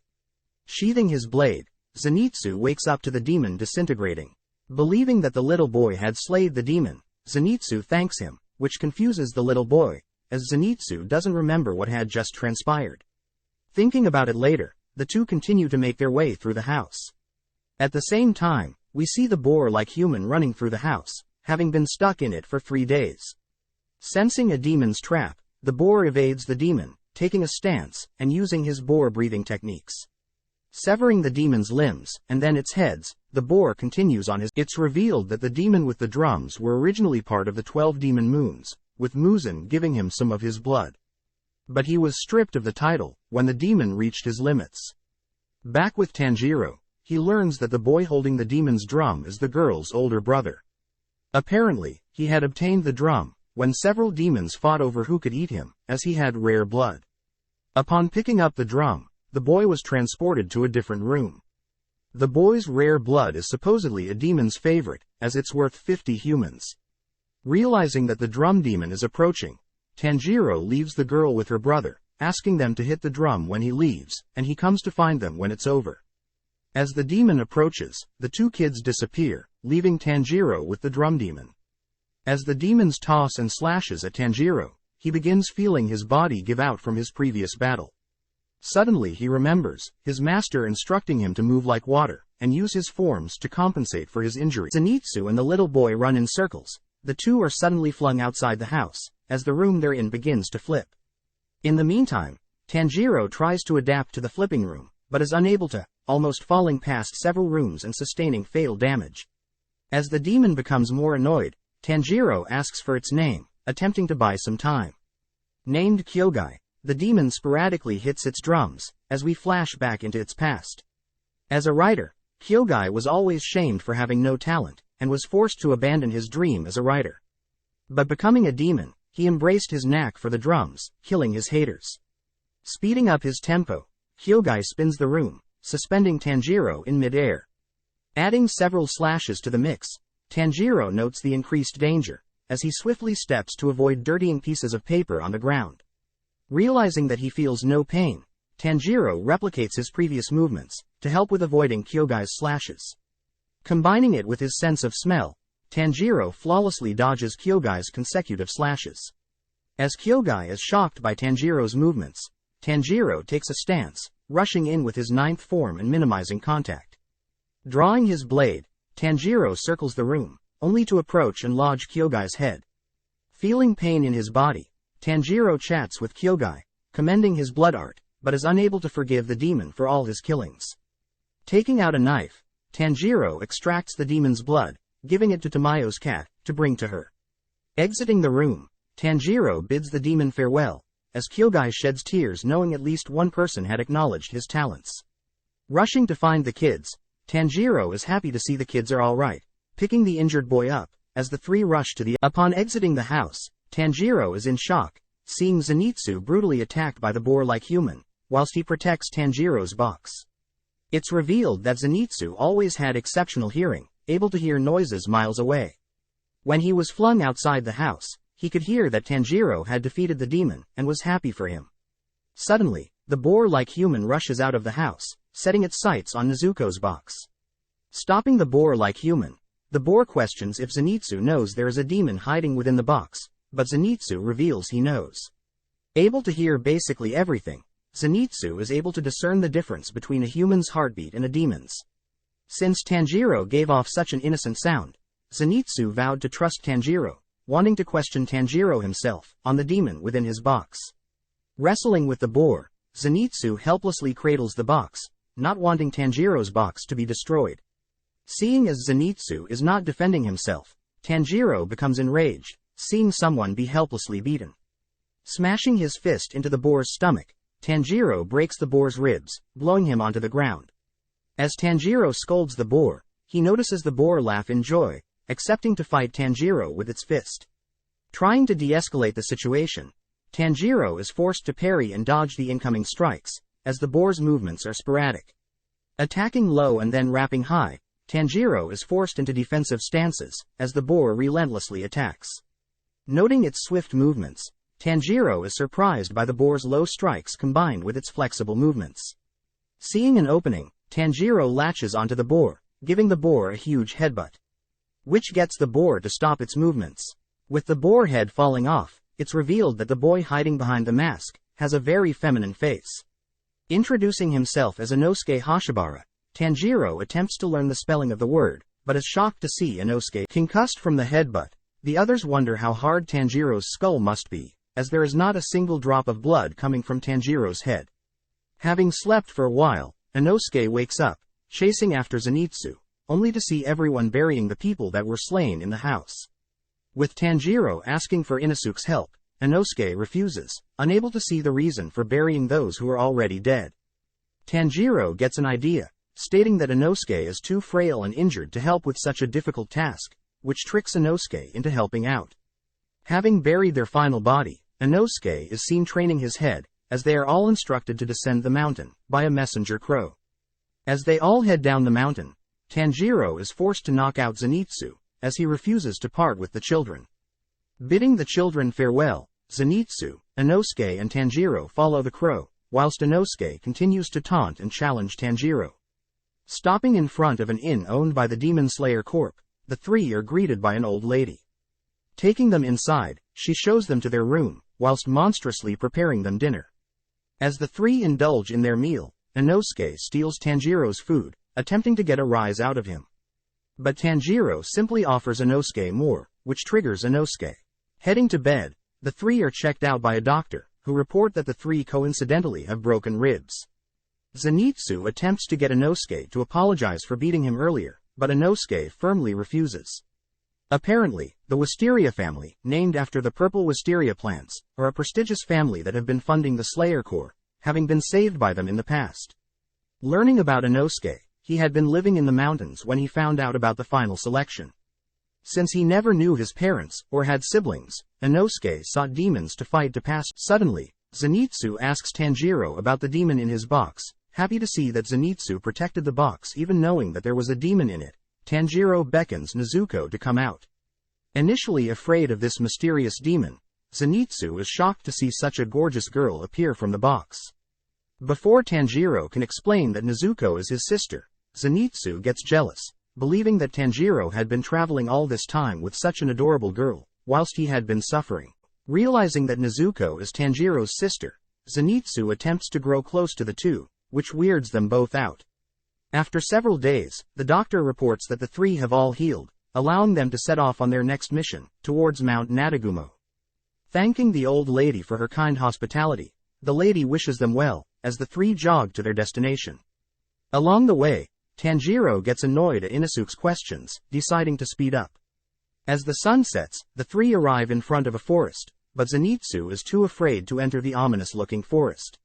Sheathing his blade, Zenitsu wakes up to the demon disintegrating. Believing that the little boy had slayed the demon, Zenitsu thanks him, which confuses the little boy, as Zenitsu doesn't remember what had just transpired. Thinking about it later, the two continue to make their way through the house. At the same time, we see the boar-like human running through the house, having been stuck in it for 3 days. Sensing a demon's trap, the boar evades the demon, taking a stance, and using his boar breathing techniques. Severing the demon's limbs, and then its heads, the boar continues on his. It's revealed that the demon with the drums were originally part of the 12 demon moons, with Muzan giving him some of his blood. But he was stripped of the title, when the demon reached his limits. Back with Tanjiro, he learns that the boy holding the demon's drum is the girl's older brother. Apparently, he had obtained the drum, when several demons fought over who could eat him, as he had rare blood. Upon picking up the drum, the boy was transported to a different room. The boy's rare blood is supposedly a demon's favorite, as it's worth 50 humans. Realizing that the drum demon is approaching, Tanjiro leaves the girl with her brother, asking them to hit the drum when he leaves, and he comes to find them when it's over. As the demon approaches, the two kids disappear, leaving Tanjiro with the drum demon. As the demon's toss and slashes at Tanjiro, he begins feeling his body give out from his previous battle. Suddenly he remembers, his master instructing him to move like water, and use his forms to compensate for his injury. Zenitsu and the little boy run in circles. The two are suddenly flung outside the house, as the room they're in begins to flip. In the meantime, Tanjiro tries to adapt to the flipping room, but is unable to, almost falling past several rooms and sustaining fatal damage. As the demon becomes more annoyed, Tanjiro asks for its name, attempting to buy some time. Named Kyogai, the demon sporadically hits its drums, as we flash back into its past. As a writer, Kyogai was always shamed for having no talent, and was forced to abandon his dream as a writer. But becoming a demon, he embraced his knack for the drums, killing his haters. Speeding up his tempo, Kyogai spins the room, suspending Tanjiro in mid-air. Adding several slashes to the mix, Tanjiro notes the increased danger, as he swiftly steps to avoid dirtying pieces of paper on the ground. Realizing that he feels no pain, Tanjiro replicates his previous movements, to help with avoiding Kyogai's slashes. Combining it with his sense of smell, Tanjiro flawlessly dodges Kyogai's consecutive slashes. As Kyogai is shocked by Tanjiro's movements, Tanjiro takes a stance, rushing in with his 9th form and minimizing contact. Drawing his blade, Tanjiro circles the room, only to approach and lodge Kyogai's head. Feeling pain in his body, Tanjiro chats with Kyogai, commending his blood art, but is unable to forgive the demon for all his killings. Taking out a knife, Tanjiro extracts the demon's blood, giving it to Tamayo's cat, to bring to her. Exiting the room, Tanjiro bids the demon farewell, as Kyogai sheds tears knowing at least one person had acknowledged his talents. Rushing to find the kids, Tanjiro is happy to see the kids are alright, picking the injured boy up, as the three rush to the. Upon exiting the house, Tanjiro is in shock, seeing Zenitsu brutally attacked by the boar-like human, whilst he protects Tanjiro's box. It's revealed that Zenitsu always had exceptional hearing, able to hear noises miles away. When he was flung outside the house, he could hear that Tanjiro had defeated the demon, and was happy for him. Suddenly, the boar-like human rushes out of the house, setting its sights on Nezuko's box. Stopping the boar-like human, The boar questions if Zenitsu knows there is a demon hiding within the box, but Zenitsu reveals he knows. Able to hear basically everything, Zenitsu is able to discern the difference between a human's heartbeat and a demon's. Since Tanjiro gave off such an innocent sound, Zenitsu vowed to trust Tanjiro, wanting to question Tanjiro himself on the demon within his box. Wrestling with the boar, Zenitsu helplessly cradles the box, not wanting Tanjiro's box to be destroyed. Seeing as Zenitsu is not defending himself, Tanjiro becomes enraged, seeing someone be helplessly beaten. Smashing his fist into the boar's stomach, Tanjiro breaks the boar's ribs, blowing him onto the ground. As Tanjiro scolds the boar, he notices the boar laugh in joy, accepting to fight Tanjiro with its fist. Trying to de-escalate the situation, Tanjiro is forced to parry and dodge the incoming strikes, as the boar's movements are sporadic. Attacking low and then rapping high, Tanjiro is forced into defensive stances, as the boar relentlessly attacks. Noting its swift movements, Tanjiro is surprised by the boar's low strikes combined with its flexible movements. Seeing an opening, Tanjiro latches onto the boar, giving the boar a huge headbutt, which gets the boar to stop its movements. With the boar head falling off, it's revealed that the boy hiding behind the mask has a very feminine face. Introducing himself as Inosuke Hashibara, Tanjiro attempts to learn the spelling of the word, but is shocked to see Inosuke concussed from the headbutt. The others wonder how hard Tanjiro's skull must be, as there is not a single drop of blood coming from Tanjiro's head. Having slept for a while, Inosuke wakes up, chasing after Zenitsu, only to see everyone burying the people that were slain in the house. With Tanjiro asking for Inosuke's help, Inosuke refuses, unable to see the reason for burying those who are already dead. Tanjiro gets an idea, stating that Inosuke is too frail and injured to help with such a difficult task, which tricks Inosuke into helping out. Having buried their final body, Inosuke is seen training his head, as they are all instructed to descend the mountain, by a messenger crow. As they all head down the mountain, Tanjiro is forced to knock out Zenitsu, as he refuses to part with the children. Bidding the children farewell, Zenitsu, Inosuke and Tanjiro follow the crow, whilst Inosuke continues to taunt and challenge Tanjiro. Stopping in front of an inn owned by the Demon Slayer Corp, the three are greeted by an old lady. Taking them inside, she shows them to their room, whilst monstrously preparing them dinner. As the three indulge in their meal, Inosuke steals Tanjiro's food, attempting to get a rise out of him. But Tanjiro simply offers Inosuke more, which triggers Inosuke. Heading to bed, the three are checked out by a doctor, who report that the three coincidentally have broken ribs. Zenitsu attempts to get Inosuke to apologize for beating him earlier, but Inosuke firmly refuses. Apparently, the Wisteria family, named after the purple wisteria plants, are a prestigious family that have been funding the Slayer Corps, having been saved by them in the past. Learning about Inosuke, he had been living in the mountains when he found out about the final selection. Since he never knew his parents, or had siblings, Inosuke sought demons to fight to pass. Suddenly, Zenitsu asks Tanjiro about the demon in his box, happy to see that Zenitsu protected the box even knowing that there was a demon in it. Tanjiro beckons Nezuko to come out. Initially afraid of this mysterious demon, Zenitsu is shocked to see such a gorgeous girl appear from the box. Before Tanjiro can explain that Nezuko is his sister, Zenitsu gets jealous, believing that Tanjiro had been traveling all this time with such an adorable girl, whilst he had been suffering. Realizing that Nezuko is Tanjiro's sister, Zenitsu attempts to grow close to the two, which weirds them both out. After several days, the doctor reports that the three have all healed, allowing them to set off on their next mission, towards Mount Nadagumo. Thanking the old lady for her kind hospitality, the lady wishes them well, as the three jog to their destination. Along the way, Tanjiro gets annoyed at Inosuke's questions, deciding to speed up. As the sun sets, the three arrive in front of a forest, but Zenitsu is too afraid to enter the ominous-looking forest.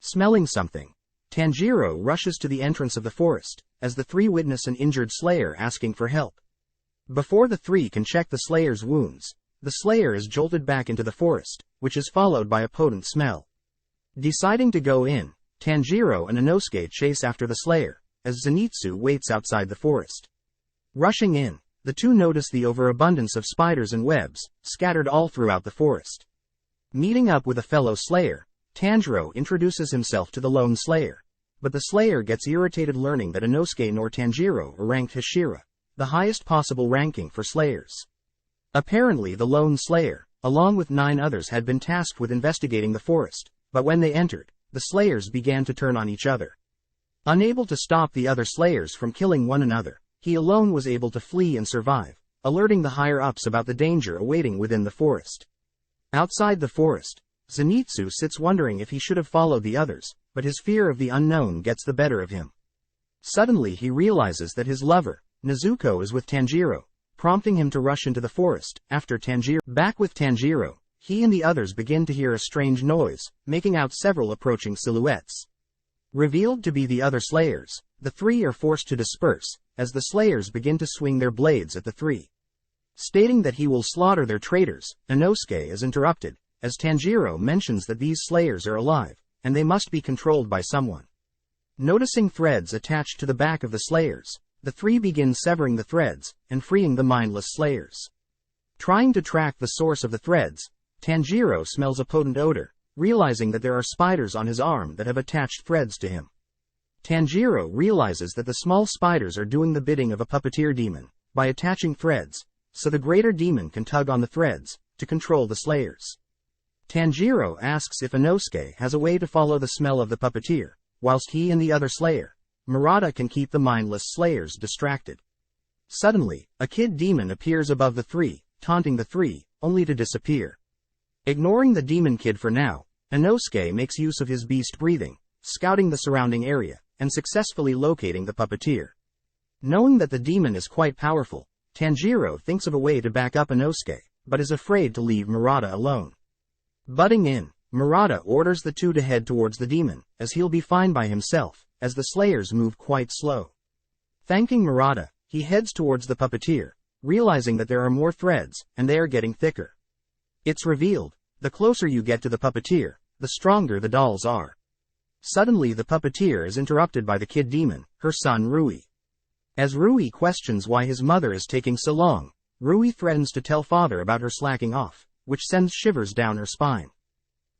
Smelling something, Tanjiro rushes to the entrance of the forest, as the three witness an injured Slayer asking for help. Before the three can check the Slayer's wounds, the Slayer is jolted back into the forest, which is followed by a potent smell. Deciding to go in, Tanjiro and Inosuke chase after the Slayer, as Zenitsu waits outside the forest. Rushing in, the two notice the overabundance of spiders and webs, scattered all throughout the forest. Meeting up with a fellow Slayer, Tanjiro introduces himself to the lone Slayer, but the Slayer gets irritated learning that Inosuke nor Tanjiro are ranked Hashira, the highest possible ranking for slayers. Apparently the lone slayer, along with 9 others, had been tasked with investigating the forest, but when they entered, the slayers began to turn on each other. Unable to stop the other slayers from killing one another, he alone was able to flee and survive, alerting the higher-ups about the danger awaiting within the forest. Outside the forest, Zenitsu sits wondering if he should have followed the others, but his fear of the unknown gets the better of him. Suddenly he realizes that his lover, Nezuko, is with Tanjiro, prompting him to rush into the forest. After back with Tanjiro, he and the others begin to hear a strange noise, making out several approaching silhouettes. Revealed to be the other slayers, the 3 are forced to disperse, as the slayers begin to swing their blades at the 3. Stating that he will slaughter their traitors, Inosuke is interrupted, as Tanjiro mentions that these slayers are alive, and they must be controlled by someone. Noticing threads attached to the back of the slayers, the 3 begin severing the threads, and freeing the mindless slayers. Trying to track the source of the threads, Tanjiro smells a potent odor, realizing that there are spiders on his arm that have attached threads to him. Tanjiro realizes that the small spiders are doing the bidding of a puppeteer demon, by attaching threads, so the greater demon can tug on the threads, to control the slayers. Tanjiro asks if Inosuke has a way to follow the smell of the puppeteer, whilst he and the other slayer, Murata, can keep the mindless slayers distracted. Suddenly, a kid demon appears above the 3, taunting the 3, only to disappear. Ignoring the demon kid for now, Inosuke makes use of his beast breathing, scouting the surrounding area, and successfully locating the puppeteer. Knowing that the demon is quite powerful, Tanjiro thinks of a way to back up Inosuke, but is afraid to leave Murata alone. Butting in, Murata orders the 2 to head towards the demon, as he'll be fine by himself, as the slayers move quite slow. Thanking Murata, he heads towards the puppeteer, realizing that there are more threads, and they are getting thicker. It's revealed, the closer you get to the puppeteer, the stronger the dolls are. Suddenly the puppeteer is interrupted by the kid demon, her son Rui. As Rui questions why his mother is taking so long, Rui threatens to tell father about her slacking off, which sends shivers down her spine.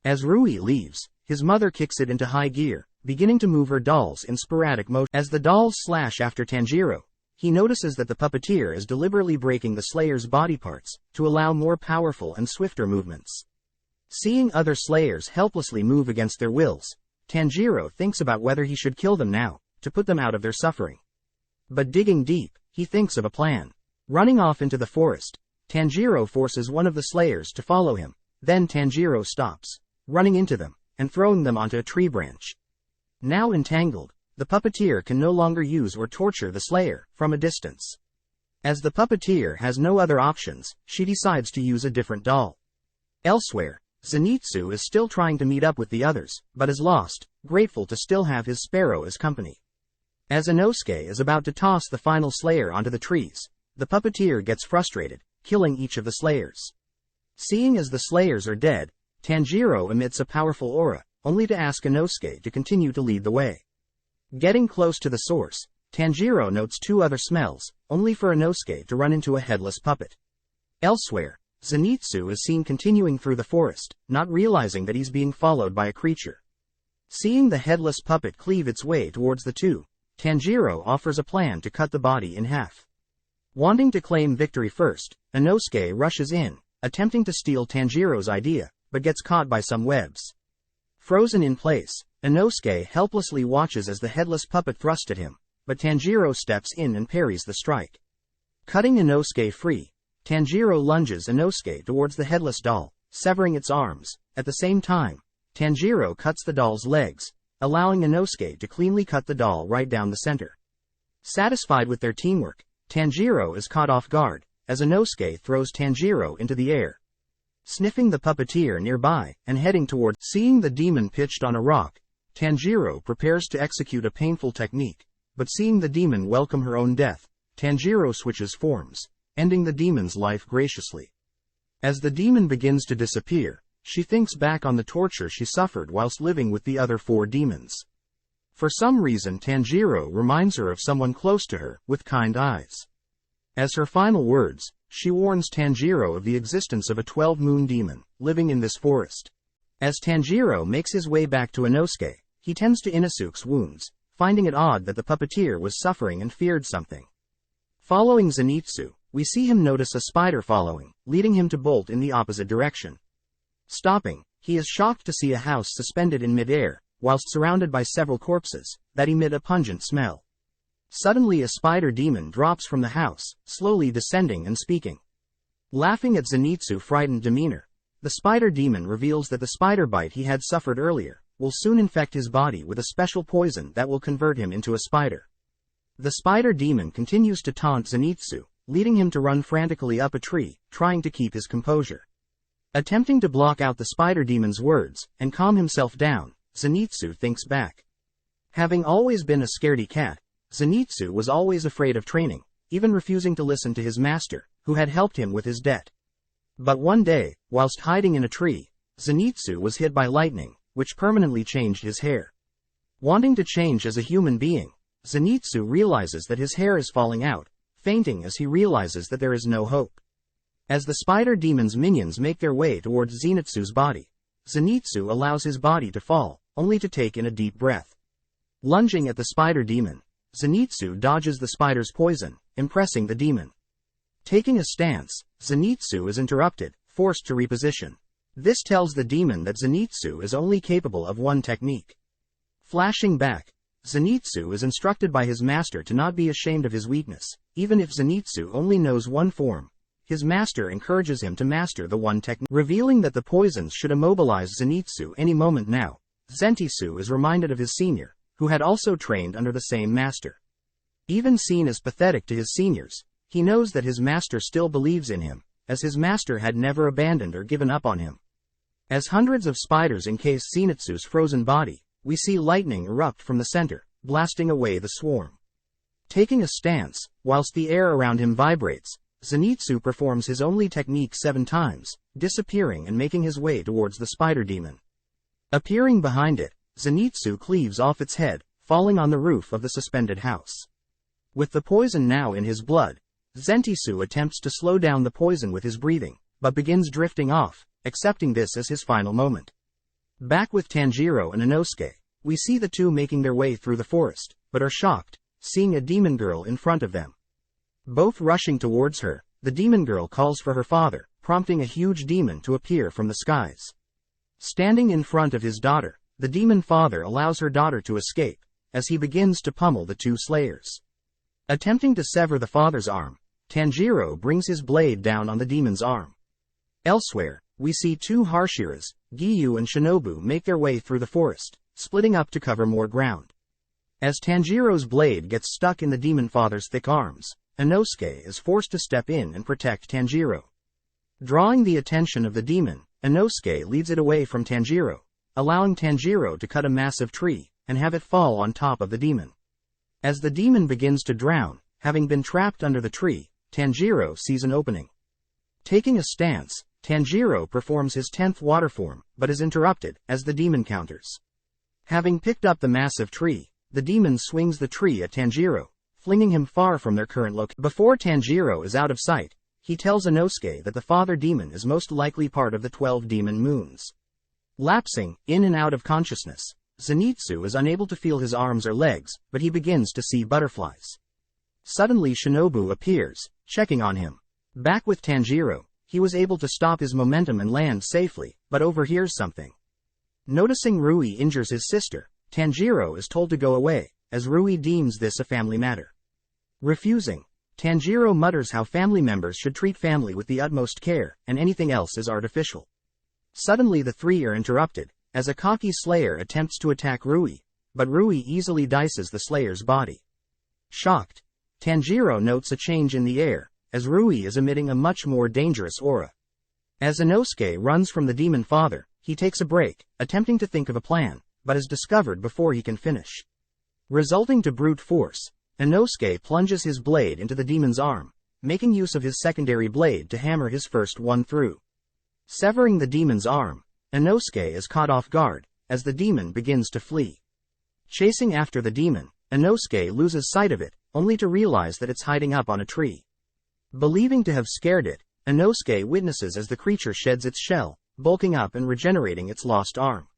As Rui leaves, his mother kicks it into high gear, beginning to move her dolls in sporadic motion. As the dolls slash after Tanjiro, he notices that the puppeteer is deliberately breaking the slayer's body parts, to allow more powerful and swifter movements. Seeing other slayers helplessly move against their wills, Tanjiro thinks about whether he should kill them now, to put them out of their suffering. But digging deep, he thinks of a plan. Running off into the forest, Tanjiro forces one of the slayers to follow him, then Tanjiro stops, running into them, and throwing them onto a tree branch. Now entangled, the puppeteer can no longer use or torture the slayer, from a distance. As the puppeteer has no other options, she decides to use a different doll. Elsewhere, Zenitsu is still trying to meet up with the others, but is lost, grateful to still have his sparrow as company. As Inosuke is about to toss the final slayer onto the trees, the puppeteer gets frustrated, killing each of the slayers. Seeing as the slayers are dead, Tanjiro emits a powerful aura, only to ask Inosuke to continue to lead the way. Getting close to the source, Tanjiro notes 2 other smells, only for Inosuke to run into a headless puppet. Elsewhere, Zenitsu is seen continuing through the forest, not realizing that he's being followed by a creature. Seeing the headless puppet cleave its way towards the 2, Tanjiro offers a plan to cut the body in half. Wanting to claim victory first, Inosuke rushes in, attempting to steal Tanjiro's idea, but gets caught by some webs. Frozen in place, Inosuke helplessly watches as the headless puppet thrusts at him, but Tanjiro steps in and parries the strike. Cutting Inosuke free, Tanjiro lunges Inosuke towards the headless doll, severing its arms. At the same time, Tanjiro cuts the doll's legs, allowing Inosuke to cleanly cut the doll right down the center. Satisfied with their teamwork, Tanjiro is caught off guard, as Inosuke throws Tanjiro into the air. Sniffing the puppeteer nearby, and heading toward, seeing the demon pitched on a rock, Tanjiro prepares to execute a painful technique, but seeing the demon welcome her own death, Tanjiro switches forms, ending the demon's life graciously. As the demon begins to disappear, she thinks back on the torture she suffered whilst living with the other 4 demons. For some reason Tanjiro reminds her of someone close to her, with kind eyes. As her final words, she warns Tanjiro of the existence of a 12-moon demon, living in this forest. As Tanjiro makes his way back to Inosuke, he tends to Inosuke's wounds, finding it odd that the puppeteer was suffering and feared something. Following Zenitsu, we see him notice a spider following, leading him to bolt in the opposite direction. Stopping, he is shocked to see a house suspended in midair, whilst surrounded by several corpses, that emit a pungent smell. Suddenly a spider demon drops from the house, slowly descending and speaking. Laughing at Zenitsu's frightened demeanor, the spider demon reveals that the spider bite he had suffered earlier will soon infect his body with a special poison that will convert him into a spider. The spider demon continues to taunt Zenitsu, leading him to run frantically up a tree, trying to keep his composure. Attempting to block out the spider demon's words and calm himself down, Zenitsu thinks back. Having always been a scaredy cat, Zenitsu was always afraid of training, even refusing to listen to his master, who had helped him with his debt. But one day, whilst hiding in a tree, Zenitsu was hit by lightning, which permanently changed his hair. Wanting to change as a human being, Zenitsu realizes that his hair is falling out, fainting as he realizes that there is no hope. As the spider demon's minions make their way towards Zenitsu's body, Zenitsu allows his body to fall, only to take in a deep breath. Lunging at the spider demon, Zenitsu dodges the spider's poison, impressing the demon. Taking a stance, Zenitsu is interrupted, forced to reposition. This tells the demon that Zenitsu is only capable of one technique. Flashing back, Zenitsu is instructed by his master to not be ashamed of his weakness, even if Zenitsu only knows one form. His master encourages him to master the one technique, revealing that the poisons should immobilize Zenitsu any moment now. Zenitsu is reminded of his senior, who had also trained under the same master. Even seen as pathetic to his seniors, he knows that his master still believes in him, as his master had never abandoned or given up on him. As hundreds of spiders encase Zenitsu's frozen body, we see lightning erupt from the center, blasting away the swarm. Taking a stance, whilst the air around him vibrates, Zenitsu performs his only technique 7 times, disappearing and making his way towards the spider demon. Appearing behind it, Zenitsu cleaves off its head, falling on the roof of the suspended house. With the poison now in his blood, Zenitsu attempts to slow down the poison with his breathing, but begins drifting off, accepting this as his final moment. Back with Tanjiro and Inosuke, we see the two making their way through the forest, but are shocked, seeing a demon girl in front of them. Both rushing towards her, the demon girl calls for her father, prompting a huge demon to appear from the skies. Standing in front of his daughter, the demon father allows her daughter to escape, as he begins to pummel the two slayers. Attempting to sever the father's arm, Tanjiro brings his blade down on the demon's arm. Elsewhere, we see two Harshiras, Giyu and Shinobu, make their way through the forest, splitting up to cover more ground. As Tanjiro's blade gets stuck in the demon father's thick arms, Inosuke is forced to step in and protect Tanjiro. Drawing the attention of the demon, Inosuke leads it away from Tanjiro, allowing Tanjiro to cut a massive tree and have it fall on top of the demon. As the demon begins to drown, having been trapped under the tree, Tanjiro sees an opening. Taking a stance, Tanjiro performs his 10th water form, but is interrupted as the demon counters. Having picked up the massive tree, the demon swings the tree at Tanjiro, flinging him far from their current location. Before Tanjiro is out of sight, he tells Inosuke that the father demon is most likely part of the 12 demon moons. Lapsing in and out of consciousness, Zenitsu is unable to feel his arms or legs, but he begins to see butterflies. Suddenly Shinobu appears, checking on him. Back with Tanjiro, he was able to stop his momentum and land safely, but overhears something. Noticing Rui injures his sister, Tanjiro is told to go away, as Rui deems this a family matter. Refusing, Tanjiro mutters how family members should treat family with the utmost care, and anything else is artificial. Suddenly the three are interrupted, as a cocky slayer attempts to attack Rui, but Rui easily dices the slayer's body. Shocked, Tanjiro notes a change in the air, as Rui is emitting a much more dangerous aura. As Inosuke runs from the demon father, he takes a break, attempting to think of a plan, but is discovered before he can finish. Resulting to brute force, Inosuke plunges his blade into the demon's arm, making use of his secondary blade to hammer his first one through. Severing the demon's arm, Inosuke is caught off guard, as the demon begins to flee. Chasing after the demon, Inosuke loses sight of it, only to realize that it's hiding up on a tree. Believing to have scared it, Inosuke witnesses as the creature sheds its shell, bulking up and regenerating its lost arm.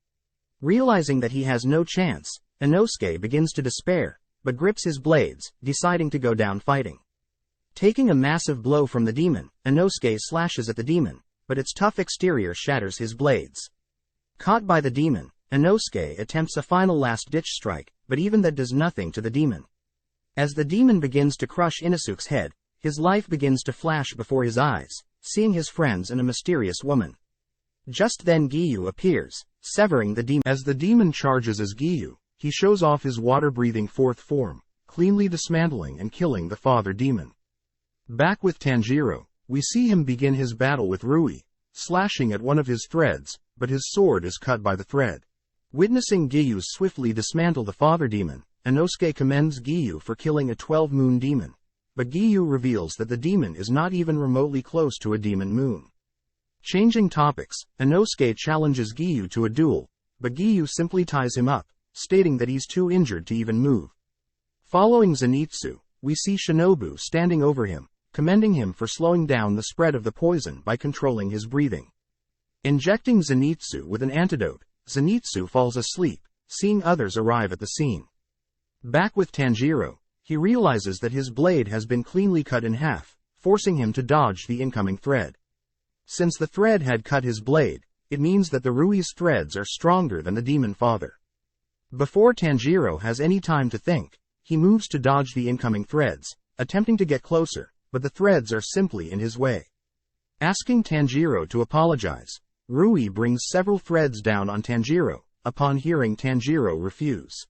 Realizing that he has no chance, Inosuke begins to despair, but grips his blades, deciding to go down fighting. Taking a massive blow from the demon, Inosuke slashes at the demon, but its tough exterior shatters his blades. Caught by the demon, Inosuke attempts a final last-ditch strike, but even that does nothing to the demon. As the demon begins to crush Inosuke's head, his life begins to flash before his eyes, seeing his friends and a mysterious woman. Just then Giyu appears, severing the demon. As the demon charges as Giyu, he shows off his water-breathing fourth form, cleanly dismantling and killing the father demon. Back with Tanjiro, we see him begin his battle with Rui, slashing at one of his threads, but his sword is cut by the thread. Witnessing Giyu swiftly dismantle the father demon, Inosuke commends Giyu for killing a 12-moon demon. But Giyu reveals that the demon is not even remotely close to a demon moon. Changing topics, Inosuke challenges Giyu to a duel, but Giyu simply ties him up, stating that he's too injured to even move. Following Zenitsu, we see Shinobu standing over him, commending him for slowing down the spread of the poison by controlling his breathing. Injecting Zenitsu with an antidote, Zenitsu falls asleep, seeing others arrive at the scene. Back with Tanjiro, he realizes that his blade has been cleanly cut in half, forcing him to dodge the incoming thread. Since the thread had cut his blade, it means that the Rui's threads are stronger than the demon father. Before Tanjiro has any time to think, he moves to dodge the incoming threads, attempting to get closer, but the threads are simply in his way. Asking Tanjiro to apologize, Rui brings several threads down on Tanjiro, upon hearing Tanjiro refuse.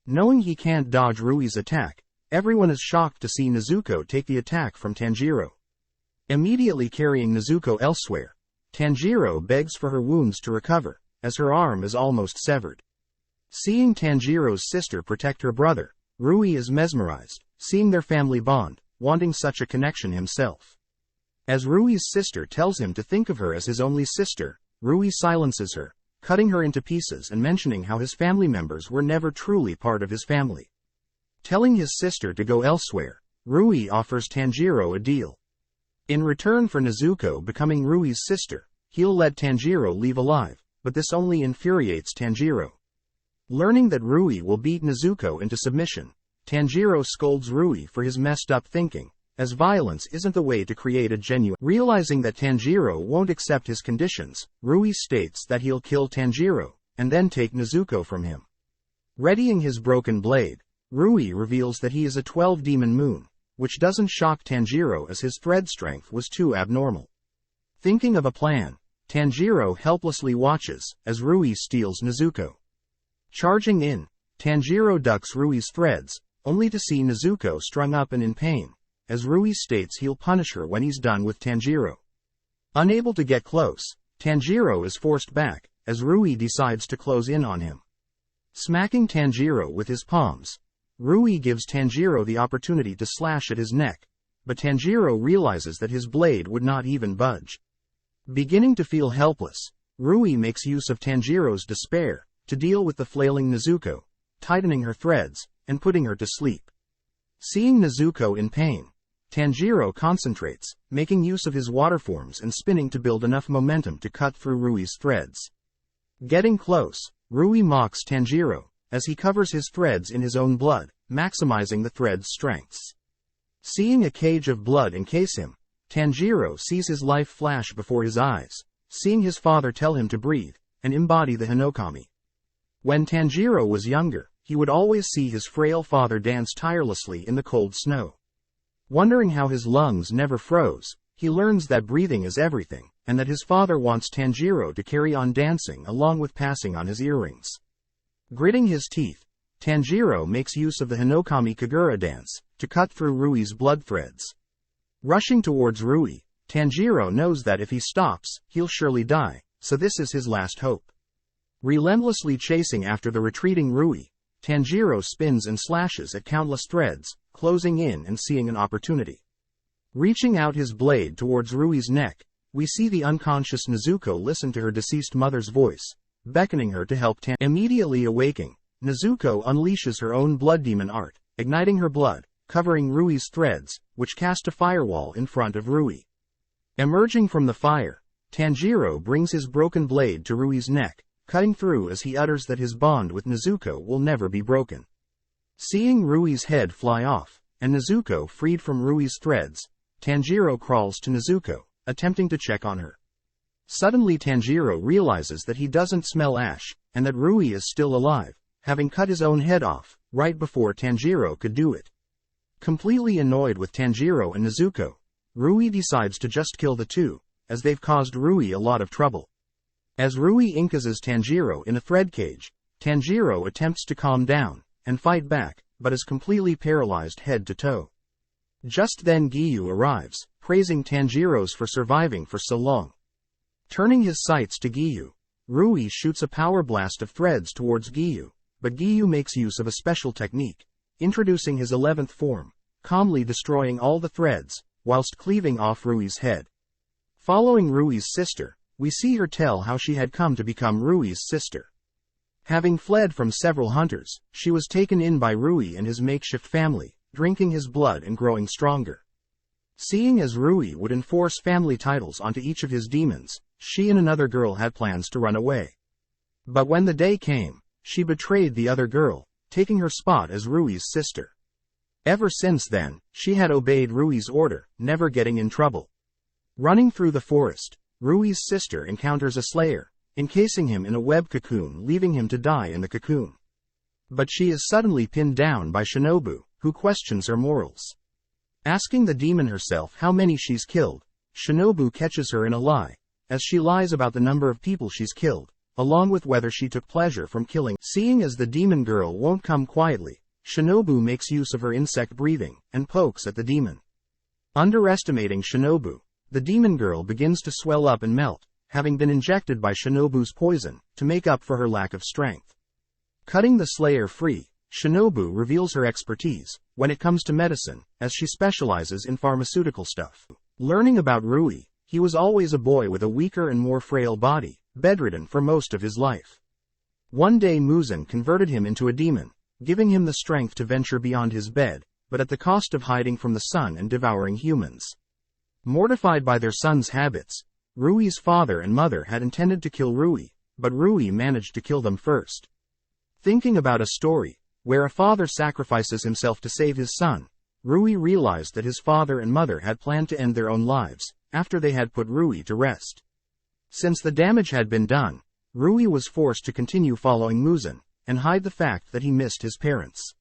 Knowing he can't dodge Rui's attack, everyone is shocked to see Nezuko take the attack from Tanjiro. Immediately carrying Nezuko elsewhere, Tanjiro begs for her wounds to recover, as her arm is almost severed. Seeing Tanjiro's sister protect her brother, Rui is mesmerized, seeing their family bond, wanting such a connection himself. As Rui's sister tells him to think of her as his only sister, Rui silences her, cutting her into pieces and mentioning how his family members were never truly part of his family. Telling his sister to go elsewhere, Rui offers Tanjiro a deal. In return for Nezuko becoming Rui's sister, he'll let Tanjiro leave alive, but this only infuriates Tanjiro. Learning that Rui will beat Nezuko into submission, Tanjiro scolds Rui for his messed up thinking, as violence isn't the way to create a genuine. Realizing that Tanjiro won't accept his conditions, Rui states that he'll kill Tanjiro, and then take Nezuko from him. Readying his broken blade, Rui reveals that he is a 12-demon moon, which doesn't shock Tanjiro as his thread strength was too abnormal. Thinking of a plan, Tanjiro helplessly watches as Rui steals Nezuko. Charging in, Tanjiro ducks Rui's threads, only to see Nezuko strung up and in pain, as Rui states he'll punish her when he's done with Tanjiro. Unable to get close, Tanjiro is forced back, as Rui decides to close in on him. Smacking Tanjiro with his palms, Rui gives Tanjiro the opportunity to slash at his neck, but Tanjiro realizes that his blade would not even budge. Beginning to feel helpless, Rui makes use of Tanjiro's despair to deal with the flailing Nezuko, tightening her threads, and putting her to sleep. Seeing Nezuko in pain, Tanjiro concentrates, making use of his water forms and spinning to build enough momentum to cut through Rui's threads. Getting close, Rui mocks Tanjiro, as he covers his threads in his own blood, maximizing the thread's strengths. Seeing a cage of blood encase him, Tanjiro sees his life flash before his eyes, seeing his father tell him to breathe, and embody the Hinokami. When Tanjiro was younger, he would always see his frail father dance tirelessly in the cold snow. Wondering how his lungs never froze, he learns that breathing is everything, and that his father wants Tanjiro to carry on dancing along with passing on his earrings. Gritting his teeth, Tanjiro makes use of the Hinokami Kagura dance to cut through Rui's blood threads. Rushing towards Rui, Tanjiro knows that if he stops, he'll surely die, so this is his last hope. Relentlessly chasing after the retreating Rui, Tanjiro spins and slashes at countless threads, closing in and seeing an opportunity. Reaching out his blade towards Rui's neck, we see the unconscious Nezuko listen to her deceased mother's voice, beckoning her to help Immediately awaking, Nezuko unleashes her own blood demon art, igniting her blood, covering Rui's threads, which cast a firewall in front of Rui. Emerging from the fire, Tanjiro brings his broken blade to Rui's neck, cutting through as he utters that his bond with Nezuko will never be broken. Seeing Rui's head fly off, and Nezuko freed from Rui's threads, Tanjiro crawls to Nezuko, attempting to check on her. Suddenly Tanjiro realizes that he doesn't smell ash, and that Rui is still alive, having cut his own head off, right before Tanjiro could do it. Completely annoyed with Tanjiro and Nezuko, Rui decides to just kill the two, as they've caused Rui a lot of trouble. As Rui incases Tanjiro in a thread cage, Tanjiro attempts to calm down and fight back, but is completely paralyzed head to toe. Just then Giyu arrives, praising Tanjiro's for surviving for so long. Turning his sights to Giyu, Rui shoots a power blast of threads towards Giyu, but Giyu makes use of a special technique, introducing his 11th form, calmly destroying all the threads, whilst cleaving off Rui's head. Following Rui's sister, we see her tell how she had come to become Rui's sister. Having fled from several hunters, she was taken in by Rui and his makeshift family, drinking his blood and growing stronger. Seeing as Rui would enforce family titles onto each of his demons, she and another girl had plans to run away. But when the day came, she betrayed the other girl, taking her spot as Rui's sister. Ever since then, she had obeyed Rui's order, never getting in trouble. Running through the forest, Rui's sister encounters a slayer, encasing him in a web cocoon, leaving him to die in the cocoon. But she is suddenly pinned down by Shinobu, who questions her morals. Asking the demon herself how many she's killed, Shinobu catches her in a lie, as she lies about the number of people she's killed, along with whether she took pleasure from killing. Seeing as the demon girl won't come quietly, Shinobu makes use of her insect breathing, and pokes at the demon. Underestimating Shinobu, the demon girl begins to swell up and melt, having been injected by Shinobu's poison, to make up for her lack of strength. Cutting the slayer free, Shinobu reveals her expertise when it comes to medicine, as she specializes in pharmaceutical stuff. Learning about Rui, he was always a boy with a weaker and more frail body, bedridden for most of his life. One day Muzan converted him into a demon, giving him the strength to venture beyond his bed, but at the cost of hiding from the sun and devouring humans. Mortified by their son's habits, Rui's father and mother had intended to kill Rui, but Rui managed to kill them first. Thinking about a story where a father sacrifices himself to save his son, Rui realized that his father and mother had planned to end their own lives after they had put Rui to rest. Since the damage had been done, Rui was forced to continue following Muzan and hide the fact that he missed his parents.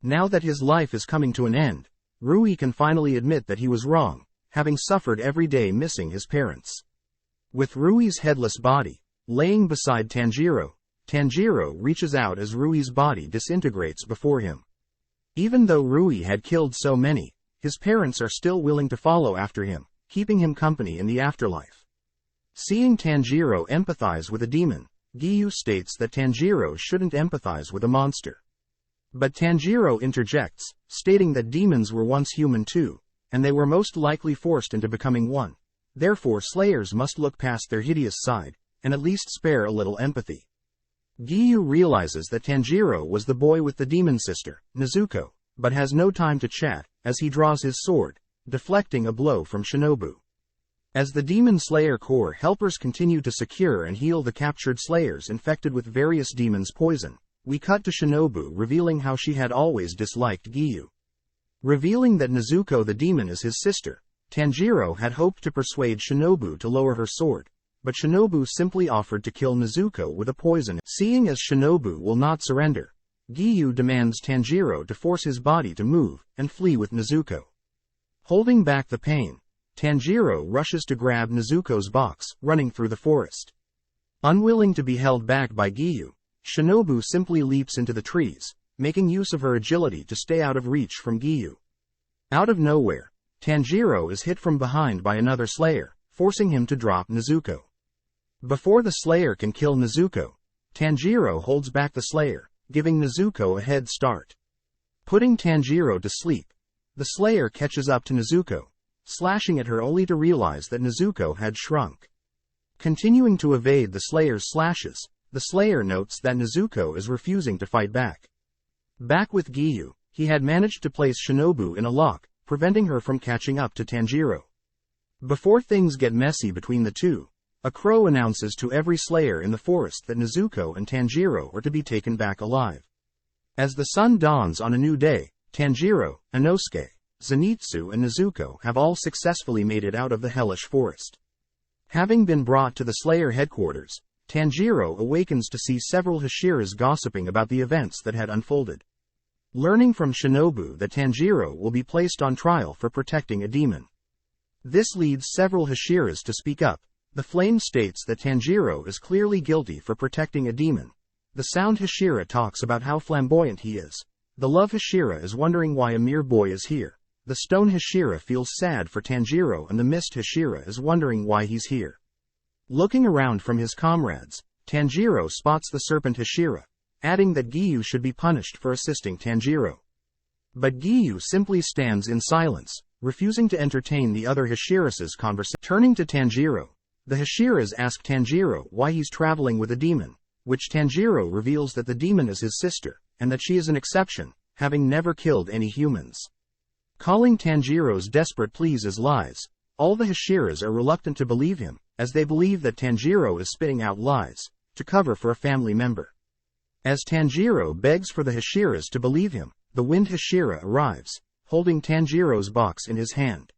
Now that his life is coming to an end, Rui can finally admit that he was wrong, having suffered every day missing his parents. With Rui's headless body laying beside Tanjiro, Tanjiro reaches out as Rui's body disintegrates before him. Even though Rui had killed so many, his parents are still willing to follow after him, keeping him company in the afterlife. Seeing Tanjiro empathize with a demon, Giyu states that Tanjiro shouldn't empathize with a monster. But Tanjiro interjects, stating that demons were once human too, and they were most likely forced into becoming one. Therefore slayers must look past their hideous side, and at least spare a little empathy. Giyu realizes that Tanjiro was the boy with the demon sister, Nezuko, but has no time to chat, as he draws his sword, deflecting a blow from Shinobu. As the Demon Slayer Corps helpers continue to secure and heal the captured slayers infected with various demons' poison, we cut to Shinobu revealing how she had always disliked Giyu. Revealing that Nezuko the demon is his sister, Tanjiro had hoped to persuade Shinobu to lower her sword, but Shinobu simply offered to kill Nezuko with a poison. Seeing as Shinobu will not surrender, Giyu demands Tanjiro to force his body to move and flee with Nezuko. Holding back the pain, Tanjiro rushes to grab Nezuko's box, running through the forest. Unwilling to be held back by Giyu, Shinobu simply leaps into the trees, making use of her agility to stay out of reach from Giyu. Out of nowhere, Tanjiro is hit from behind by another slayer, forcing him to drop Nezuko. Before the slayer can kill Nezuko, Tanjiro holds back the slayer, giving Nezuko a head start. Putting Tanjiro to sleep, the slayer catches up to Nezuko, slashing at her only to realize that Nezuko had shrunk. Continuing to evade the slayer's slashes, the slayer notes that Nezuko is refusing to fight back. Back with Giyu, he had managed to place Shinobu in a lock, preventing her from catching up to Tanjiro. Before things get messy between the two, a crow announces to every slayer in the forest that Nezuko and Tanjiro are to be taken back alive. As the sun dawns on a new day, Tanjiro, Inosuke, Zenitsu and Nezuko have all successfully made it out of the hellish forest. Having been brought to the Slayer headquarters, Tanjiro awakens to see several Hashiras gossiping about the events that had unfolded. Learning from Shinobu that Tanjiro will be placed on trial for protecting a demon. This leads several Hashiras to speak up. The Flame states that Tanjiro is clearly guilty for protecting a demon. The Sound Hashira talks about how flamboyant he is. The Love Hashira is wondering why a mere boy is here. The Stone Hashira feels sad for Tanjiro and the Mist Hashira is wondering why he's here. Looking around from his comrades, Tanjiro spots the Serpent Hashira, adding that Giyu should be punished for assisting Tanjiro. But Giyu simply stands in silence, refusing to entertain the other Hashira's conversation. Turning to Tanjiro, the Hashiras ask Tanjiro why he's traveling with a demon, which Tanjiro reveals that the demon is his sister, and that she is an exception, having never killed any humans. Calling Tanjiro's desperate pleas as lies, all the Hashiras are reluctant to believe him, as they believe that Tanjiro is spitting out lies, to cover for a family member. As Tanjiro begs for the Hashiras to believe him, the Wind Hashira arrives, holding Tanjiro's box in his hand.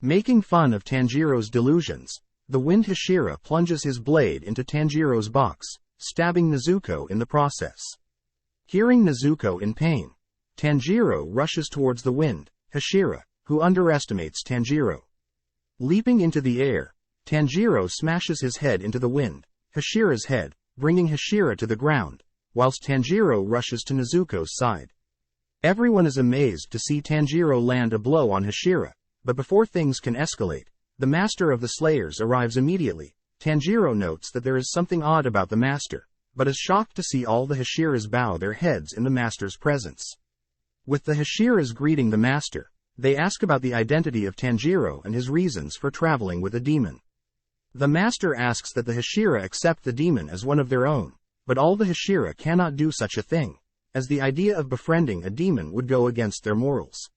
Making fun of Tanjiro's delusions, the Wind Hashira plunges his blade into Tanjiro's box, stabbing Nezuko in the process. Hearing Nezuko in pain, Tanjiro rushes towards the Wind Hashira, who underestimates Tanjiro. Leaping into the air, Tanjiro smashes his head into the Wind Hashira's head, bringing Hashira to the ground, whilst Tanjiro rushes to Nezuko's side. Everyone is amazed to see Tanjiro land a blow on Hashira, but before things can escalate, the Master of the Slayers arrives immediately. Tanjiro notes that there is something odd about the Master, but is shocked to see all the Hashiras bow their heads in the Master's presence. With the Hashiras greeting the Master, they ask about the identity of Tanjiro and his reasons for traveling with a demon. The Master asks that the Hashira accept the demon as one of their own, but all the Hashira cannot do such a thing, as the idea of befriending a demon would go against their morals.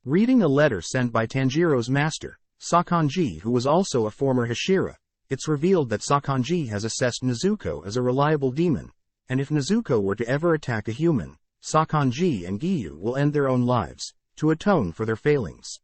Reading a letter sent by Tanjiro's master, Sakonji, who was also a former Hashira, it's revealed that Sakonji has assessed Nezuko as a reliable demon, and if Nezuko were to ever attack a human, Sakonji and Giyu will end their own lives, to atone for their failings.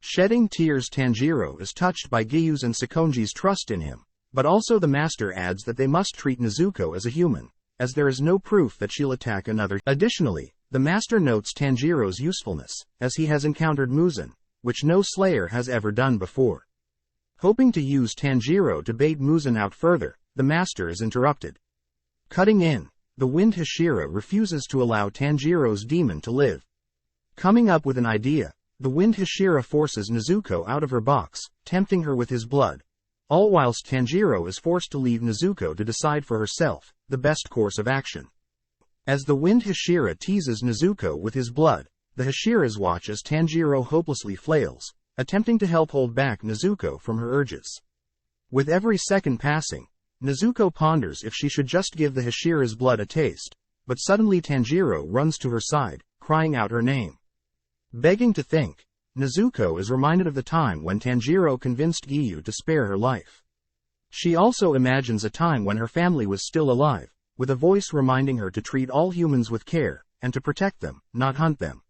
Shedding tears, Tanjiro is touched by Giyu's and Sakonji's trust in him, but also the master adds that they must treat Nezuko as a human, as there is no proof that she'll attack another. Additionally, the master notes Tanjiro's usefulness, as he has encountered Muzan, which no Slayer has ever done before. Hoping to use Tanjiro to bait Muzan out further, the master is interrupted. Cutting in, the Wind Hashira refuses to allow Tanjiro's demon to live. Coming up with an idea, the Wind Hashira forces Nezuko out of her box, tempting her with his blood, all whilst Tanjiro is forced to leave Nezuko to decide for herself the best course of action. As the Wind Hashira teases Nezuko with his blood, the Hashiras watch as Tanjiro hopelessly flails, attempting to help hold back Nezuko from her urges. With every second passing, Nezuko ponders if she should just give the Hashira's blood a taste, but suddenly Tanjiro runs to her side, crying out her name. Begging to think, Nezuko is reminded of the time when Tanjiro convinced Giyu to spare her life. She also imagines a time when her family was still alive, with a voice reminding her to treat all humans with care, and to protect them, not hunt them.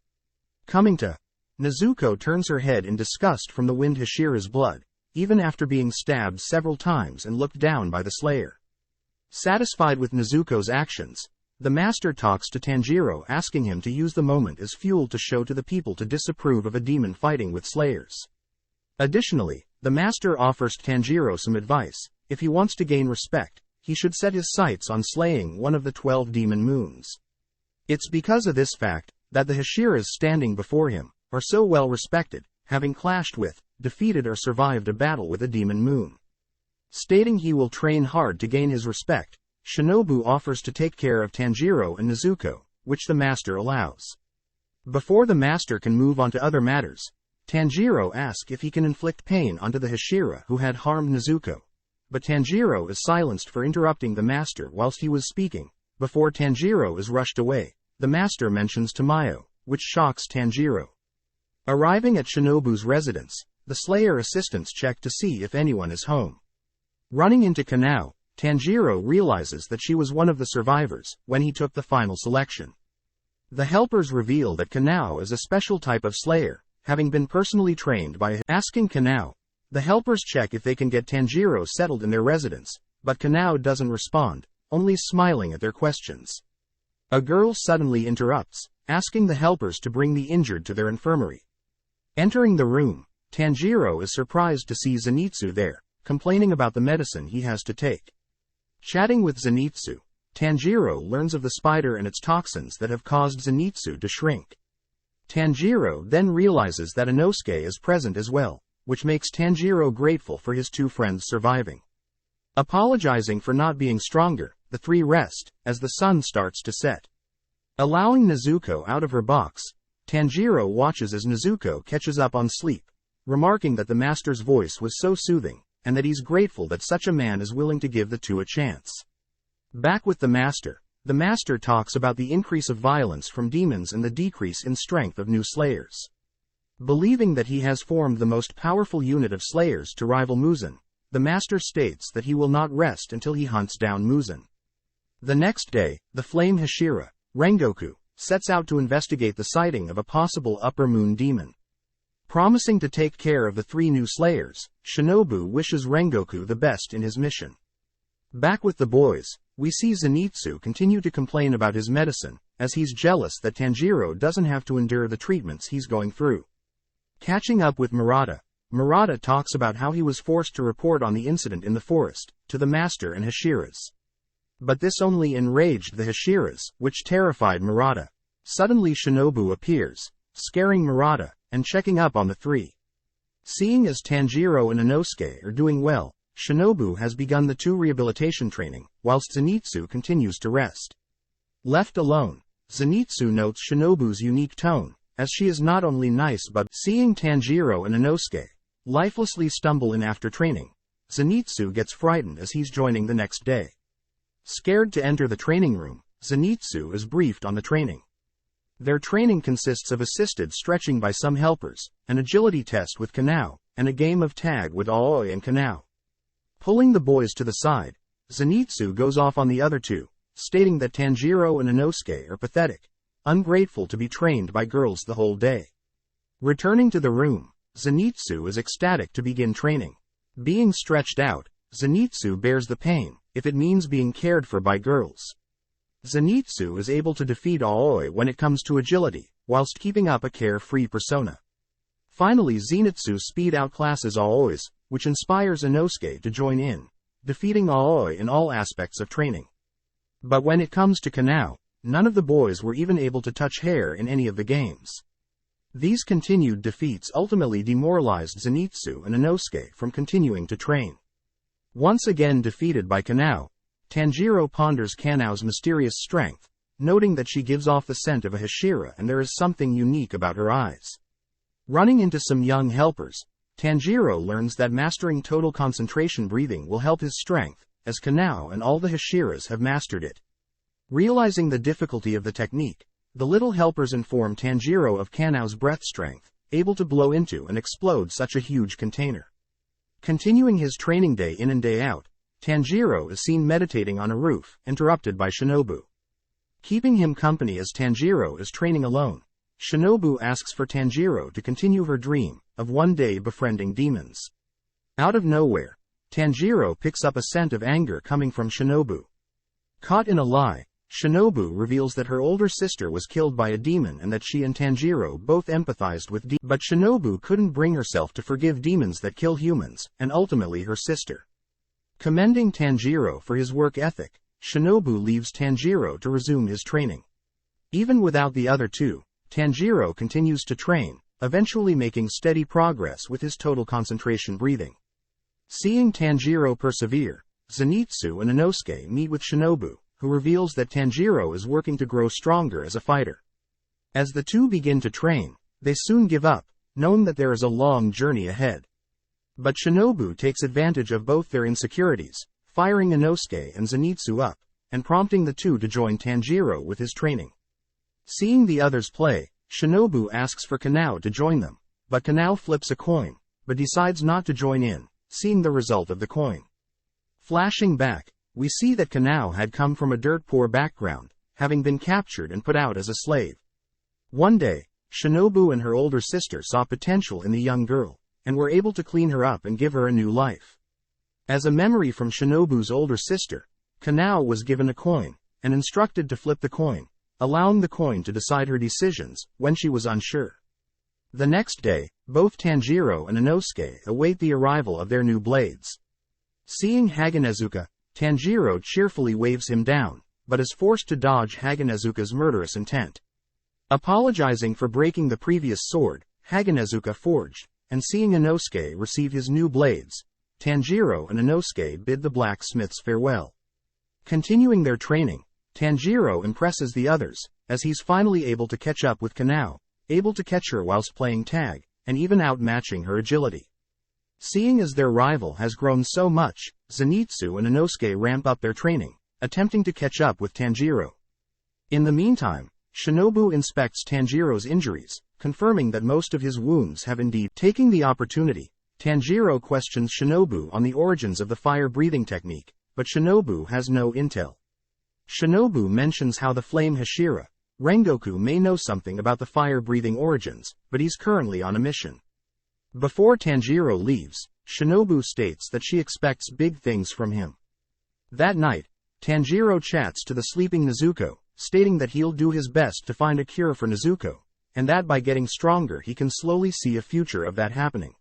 Coming to, Nezuko turns her head in disgust from the Wind Hashira's blood, even after being stabbed several times and looked down by the Slayer. Satisfied with Nezuko's actions, the master talks to Tanjiro, asking him to use the moment as fuel to show to the people to disapprove of a demon fighting with Slayers. Additionally, the master offers Tanjiro some advice. If he wants to gain respect, he should set his sights on slaying one of the 12 demon moons. It's because of this fact that the Hashiras standing before him are so well respected, having clashed with, defeated or survived a battle with a demon moon. Stating he will train hard to gain his respect, Shinobu offers to take care of Tanjiro and Nezuko, which the master allows. Before the master can move on to other matters, Tanjiro asks if he can inflict pain onto the Hashira who had harmed Nezuko. But Tanjiro is silenced for interrupting the master whilst he was speaking. Before Tanjiro is rushed away, the master mentions Tamayo, which shocks Tanjiro. Arriving at Shinobu's residence, the Slayer assistants check to see if anyone is home. Running into Kanao, Tanjiro realizes that she was one of the survivors when he took the final selection. The helpers reveal that Kanao is a special type of slayer, having been personally trained by asking Kanao. The helpers check if they can get Tanjiro settled in their residence, but Kanao doesn't respond, only smiling at their questions. A girl suddenly interrupts, asking the helpers to bring the injured to their infirmary. Entering the room, Tanjiro is surprised to see Zenitsu there, complaining about the medicine he has to take. Chatting with Zenitsu, Tanjiro learns of the spider and its toxins that have caused Zenitsu to shrink. Tanjiro then realizes that Inosuke is present as well, which makes Tanjiro grateful for his two friends surviving. Apologizing for not being stronger, the three rest, as the sun starts to set. Allowing Nezuko out of her box, Tanjiro watches as Nezuko catches up on sleep, remarking that the master's voice was so soothing, and that he's grateful that such a man is willing to give the two a chance. Back with the master talks about the increase of violence from demons and the decrease in strength of new slayers. Believing that he has formed the most powerful unit of slayers to rival Muzan, the master states that he will not rest until he hunts down Muzan. The next day, the flame Hashira, Rengoku, sets out to investigate the sighting of a possible upper moon demon. Promising to take care of the three new slayers, Shinobu wishes Rengoku the best in his mission. Back with the boys, we see Zenitsu continue to complain about his medicine, as he's jealous that Tanjiro doesn't have to endure the treatments he's going through. Catching up with Murata talks about how he was forced to report on the incident in the forest, to the master and Hashiras. But this only enraged the Hashiras, which terrified Murata. Suddenly Shinobu appears, scaring Murata, and checking up on the three. Seeing as Tanjiro and Inosuke are doing well, Shinobu has begun the two rehabilitation training, whilst Zenitsu continues to rest. Left alone, Zenitsu notes Shinobu's unique tone, as she is not only nice but seeing Tanjiro and Inosuke lifelessly stumble in after training, Zenitsu gets frightened as he's joining the next day. Scared to enter the training room, Zenitsu is briefed on the training. Their training consists of assisted stretching by some helpers, an agility test with Kanao, and a game of tag with Aoi and Kanao. Pulling the boys to the side, Zenitsu goes off on the other two, stating that Tanjiro and Inosuke are pathetic, ungrateful to be trained by girls the whole day. Returning to the room, Zenitsu is ecstatic to begin training. Being stretched out, Zenitsu bears the pain, if it means being cared for by girls. Zenitsu is able to defeat Aoi when it comes to agility, whilst keeping up a carefree persona. Finally Zenitsu speed outclasses Aoi's, which inspires Inosuke to join in, defeating Aoi in all aspects of training. But when it comes to Kanao, none of the boys were even able to touch hair in any of the games. These continued defeats ultimately demoralized Zenitsu and Inosuke from continuing to train. Once again defeated by Kanao, Tanjiro ponders Kanao's mysterious strength, noting that she gives off the scent of a Hashira and there is something unique about her eyes. Running into some young helpers, Tanjiro learns that mastering total concentration breathing will help his strength, as Kanao and all the Hashiras have mastered it. Realizing the difficulty of the technique, the little helpers inform Tanjiro of Kanao's breath strength, able to blow into and explode such a huge container. Continuing his training day in and day out, Tanjiro is seen meditating on a roof, interrupted by Shinobu. Keeping him company as Tanjiro is training alone, Shinobu asks for Tanjiro to continue her dream of one day befriending demons. Out of nowhere, Tanjiro picks up a scent of anger coming from Shinobu. Caught in a lie, Shinobu reveals that her older sister was killed by a demon and that she and Tanjiro both empathized with demons. But Shinobu couldn't bring herself to forgive demons that kill humans, and ultimately her sister. Commending Tanjiro for his work ethic, Shinobu leaves Tanjiro to resume his training. Even without the other two, Tanjiro continues to train, eventually making steady progress with his total concentration breathing. Seeing Tanjiro persevere, Zenitsu and Inosuke meet with Shinobu, who reveals that Tanjiro is working to grow stronger as a fighter. As the two begin to train, they soon give up, knowing that there is a long journey ahead. But Shinobu takes advantage of both their insecurities, firing Inosuke and Zenitsu up, and prompting the two to join Tanjiro with his training. Seeing the others play, Shinobu asks for Kanao to join them, but Kanao flips a coin, but decides not to join in, seeing the result of the coin. Flashing back, we see that Kanao had come from a dirt-poor background, having been captured and put out as a slave, One day, Shinobu and her older sister saw potential in the young girl, and were able to clean her up and give her a new life. As a memory from Shinobu's older sister, Kanao was given a coin, and instructed to flip the coin, allowing the coin to decide her decisions when she was unsure. The next day, both Tanjiro and Inosuke await the arrival of their new blades. Seeing Haganezuka, Tanjiro cheerfully waves him down, but is forced to dodge Haganezuka's murderous intent. Apologizing for breaking the previous sword Haganezuka forged, and seeing Inosuke receive his new blades, Tanjiro and Inosuke bid the blacksmiths farewell. Continuing their training, Tanjiro impresses the others, as he's finally able to catch up with Kanao, able to catch her whilst playing tag, and even outmatching her agility. Seeing as their rival has grown so much, Zenitsu and Inosuke ramp up their training, attempting to catch up with Tanjiro. In the meantime, Shinobu inspects Tanjiro's injuries, confirming that most of his wounds have indeed. Taking the opportunity, Tanjiro questions Shinobu on the origins of the fire-breathing technique, but Shinobu has no intel. Shinobu mentions how the flame Hashira, Rengoku may know something about the fire-breathing origins, but he's currently on a mission. Before Tanjiro leaves, Shinobu states that she expects big things from him. That night, Tanjiro chats to the sleeping Nezuko, stating that he'll do his best to find a cure for Nezuko, and that by getting stronger he can slowly see a future of that happening.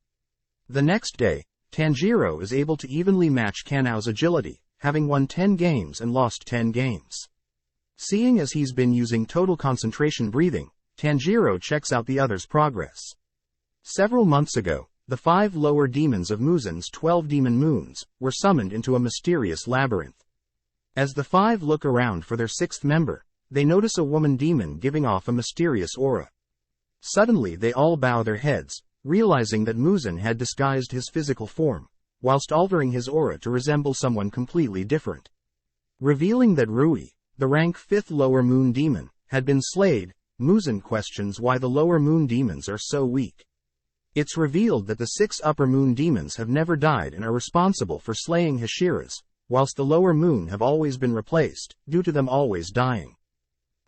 The next day, Tanjiro is able to evenly match Kanao's agility, having won 10 games and lost 10 games. Seeing as he's been using total concentration breathing, Tanjiro checks out the others' progress. Several months ago, the 5 lower demons of Muzen's 12 demon moons were summoned into a mysterious labyrinth. As the 5 look around for their 6th member, they notice a woman demon giving off a mysterious aura. Suddenly they all bow their heads, realizing that Muzen had disguised his physical form, whilst altering his aura to resemble someone completely different. Revealing that Rui, the rank 5th lower moon demon, had been slayed, Muzen questions why the lower moon demons are so weak. It's revealed that the 6 upper moon demons have never died and are responsible for slaying Hashiras, whilst the lower moon have always been replaced, due to them always dying.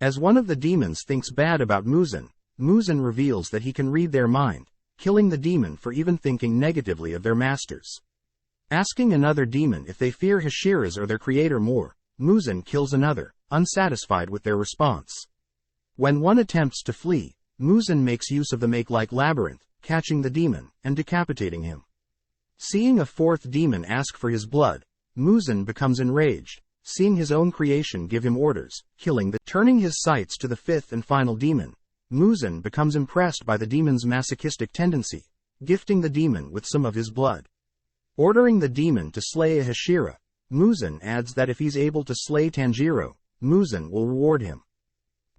As one of the demons thinks bad about Muzen, Muzen reveals that he can read their mind, killing the demon for even thinking negatively of their masters. Asking another demon if they fear Hashiras or their creator more, Muzen kills another, unsatisfied with their response. When one attempts to flee, Muzen makes use of the make-like labyrinth, catching the demon, and decapitating him. Seeing a 4th demon ask for his blood, Muzen becomes enraged, seeing his own creation give him orders, killing the. Turning his sights to the 5th and final demon, Muzen becomes impressed by the demon's masochistic tendency, gifting the demon with some of his blood. Ordering the demon to slay a Hashira, Muzen adds that if he's able to slay Tanjiro, Muzen will reward him.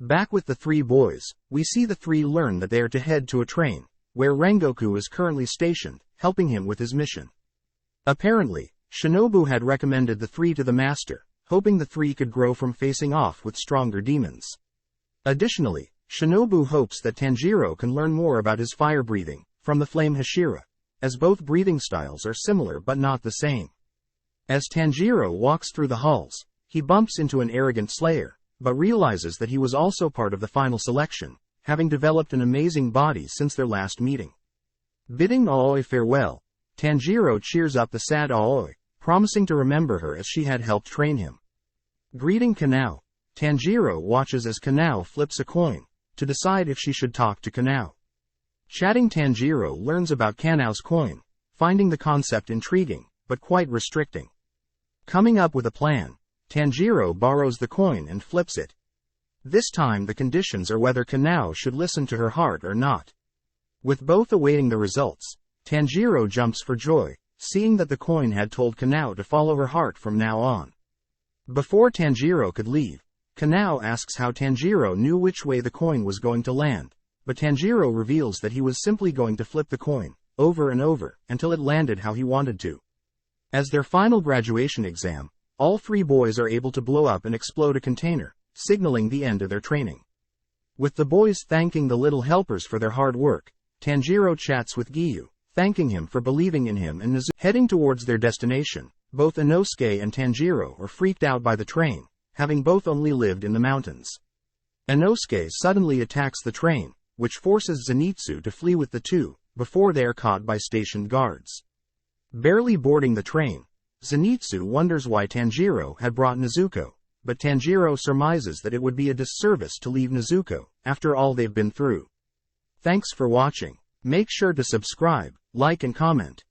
Back with the 3 boys, we see the 3 learn that they are to head to a train, where Rengoku is currently stationed, helping him with his mission. Apparently, Shinobu had recommended the 3 to the master, hoping the 3 could grow from facing off with stronger demons. Additionally, Shinobu hopes that Tanjiro can learn more about his fire breathing from the flame Hashira, as both breathing styles are similar but not the same. As Tanjiro walks through the halls, he bumps into an arrogant slayer, but realizes that he was also part of the final selection, having developed an amazing body since their last meeting. Bidding Aoi farewell, Tanjiro cheers up the sad Aoi, promising to remember her as she had helped train him. Greeting Kanao, Tanjiro watches as Kanao flips a coin, to decide if she should talk to Kanao. Chatting, Tanjiro learns about Kanao's coin, finding the concept intriguing, but quite restricting. Coming up with a plan, Tanjiro borrows the coin and flips it. This time the conditions are whether Kanao should listen to her heart or not. With both awaiting the results, Tanjiro jumps for joy, seeing that the coin had told Kanao to follow her heart from now on. Before Tanjiro could leave, Kanao asks how Tanjiro knew which way the coin was going to land, but Tanjiro reveals that he was simply going to flip the coin, over and over, until it landed how he wanted to. As their final graduation exam, all 3 boys are able to blow up and explode a container, signaling the end of their training. With the boys thanking the little helpers for their hard work, Tanjiro chats with Giyu, thanking him for believing in him and Nezuko. Heading towards their destination, both Inosuke and Tanjiro are freaked out by the train, having both only lived in the mountains. Inosuke suddenly attacks the train, which forces Zenitsu to flee with the two, before they are caught by stationed guards. Barely boarding the train, Zenitsu wonders why Tanjiro had brought Nezuko, but Tanjiro surmises that it would be a disservice to leave Nezuko, after all they've been through. Thanks for watching. Make sure to subscribe, like and comment.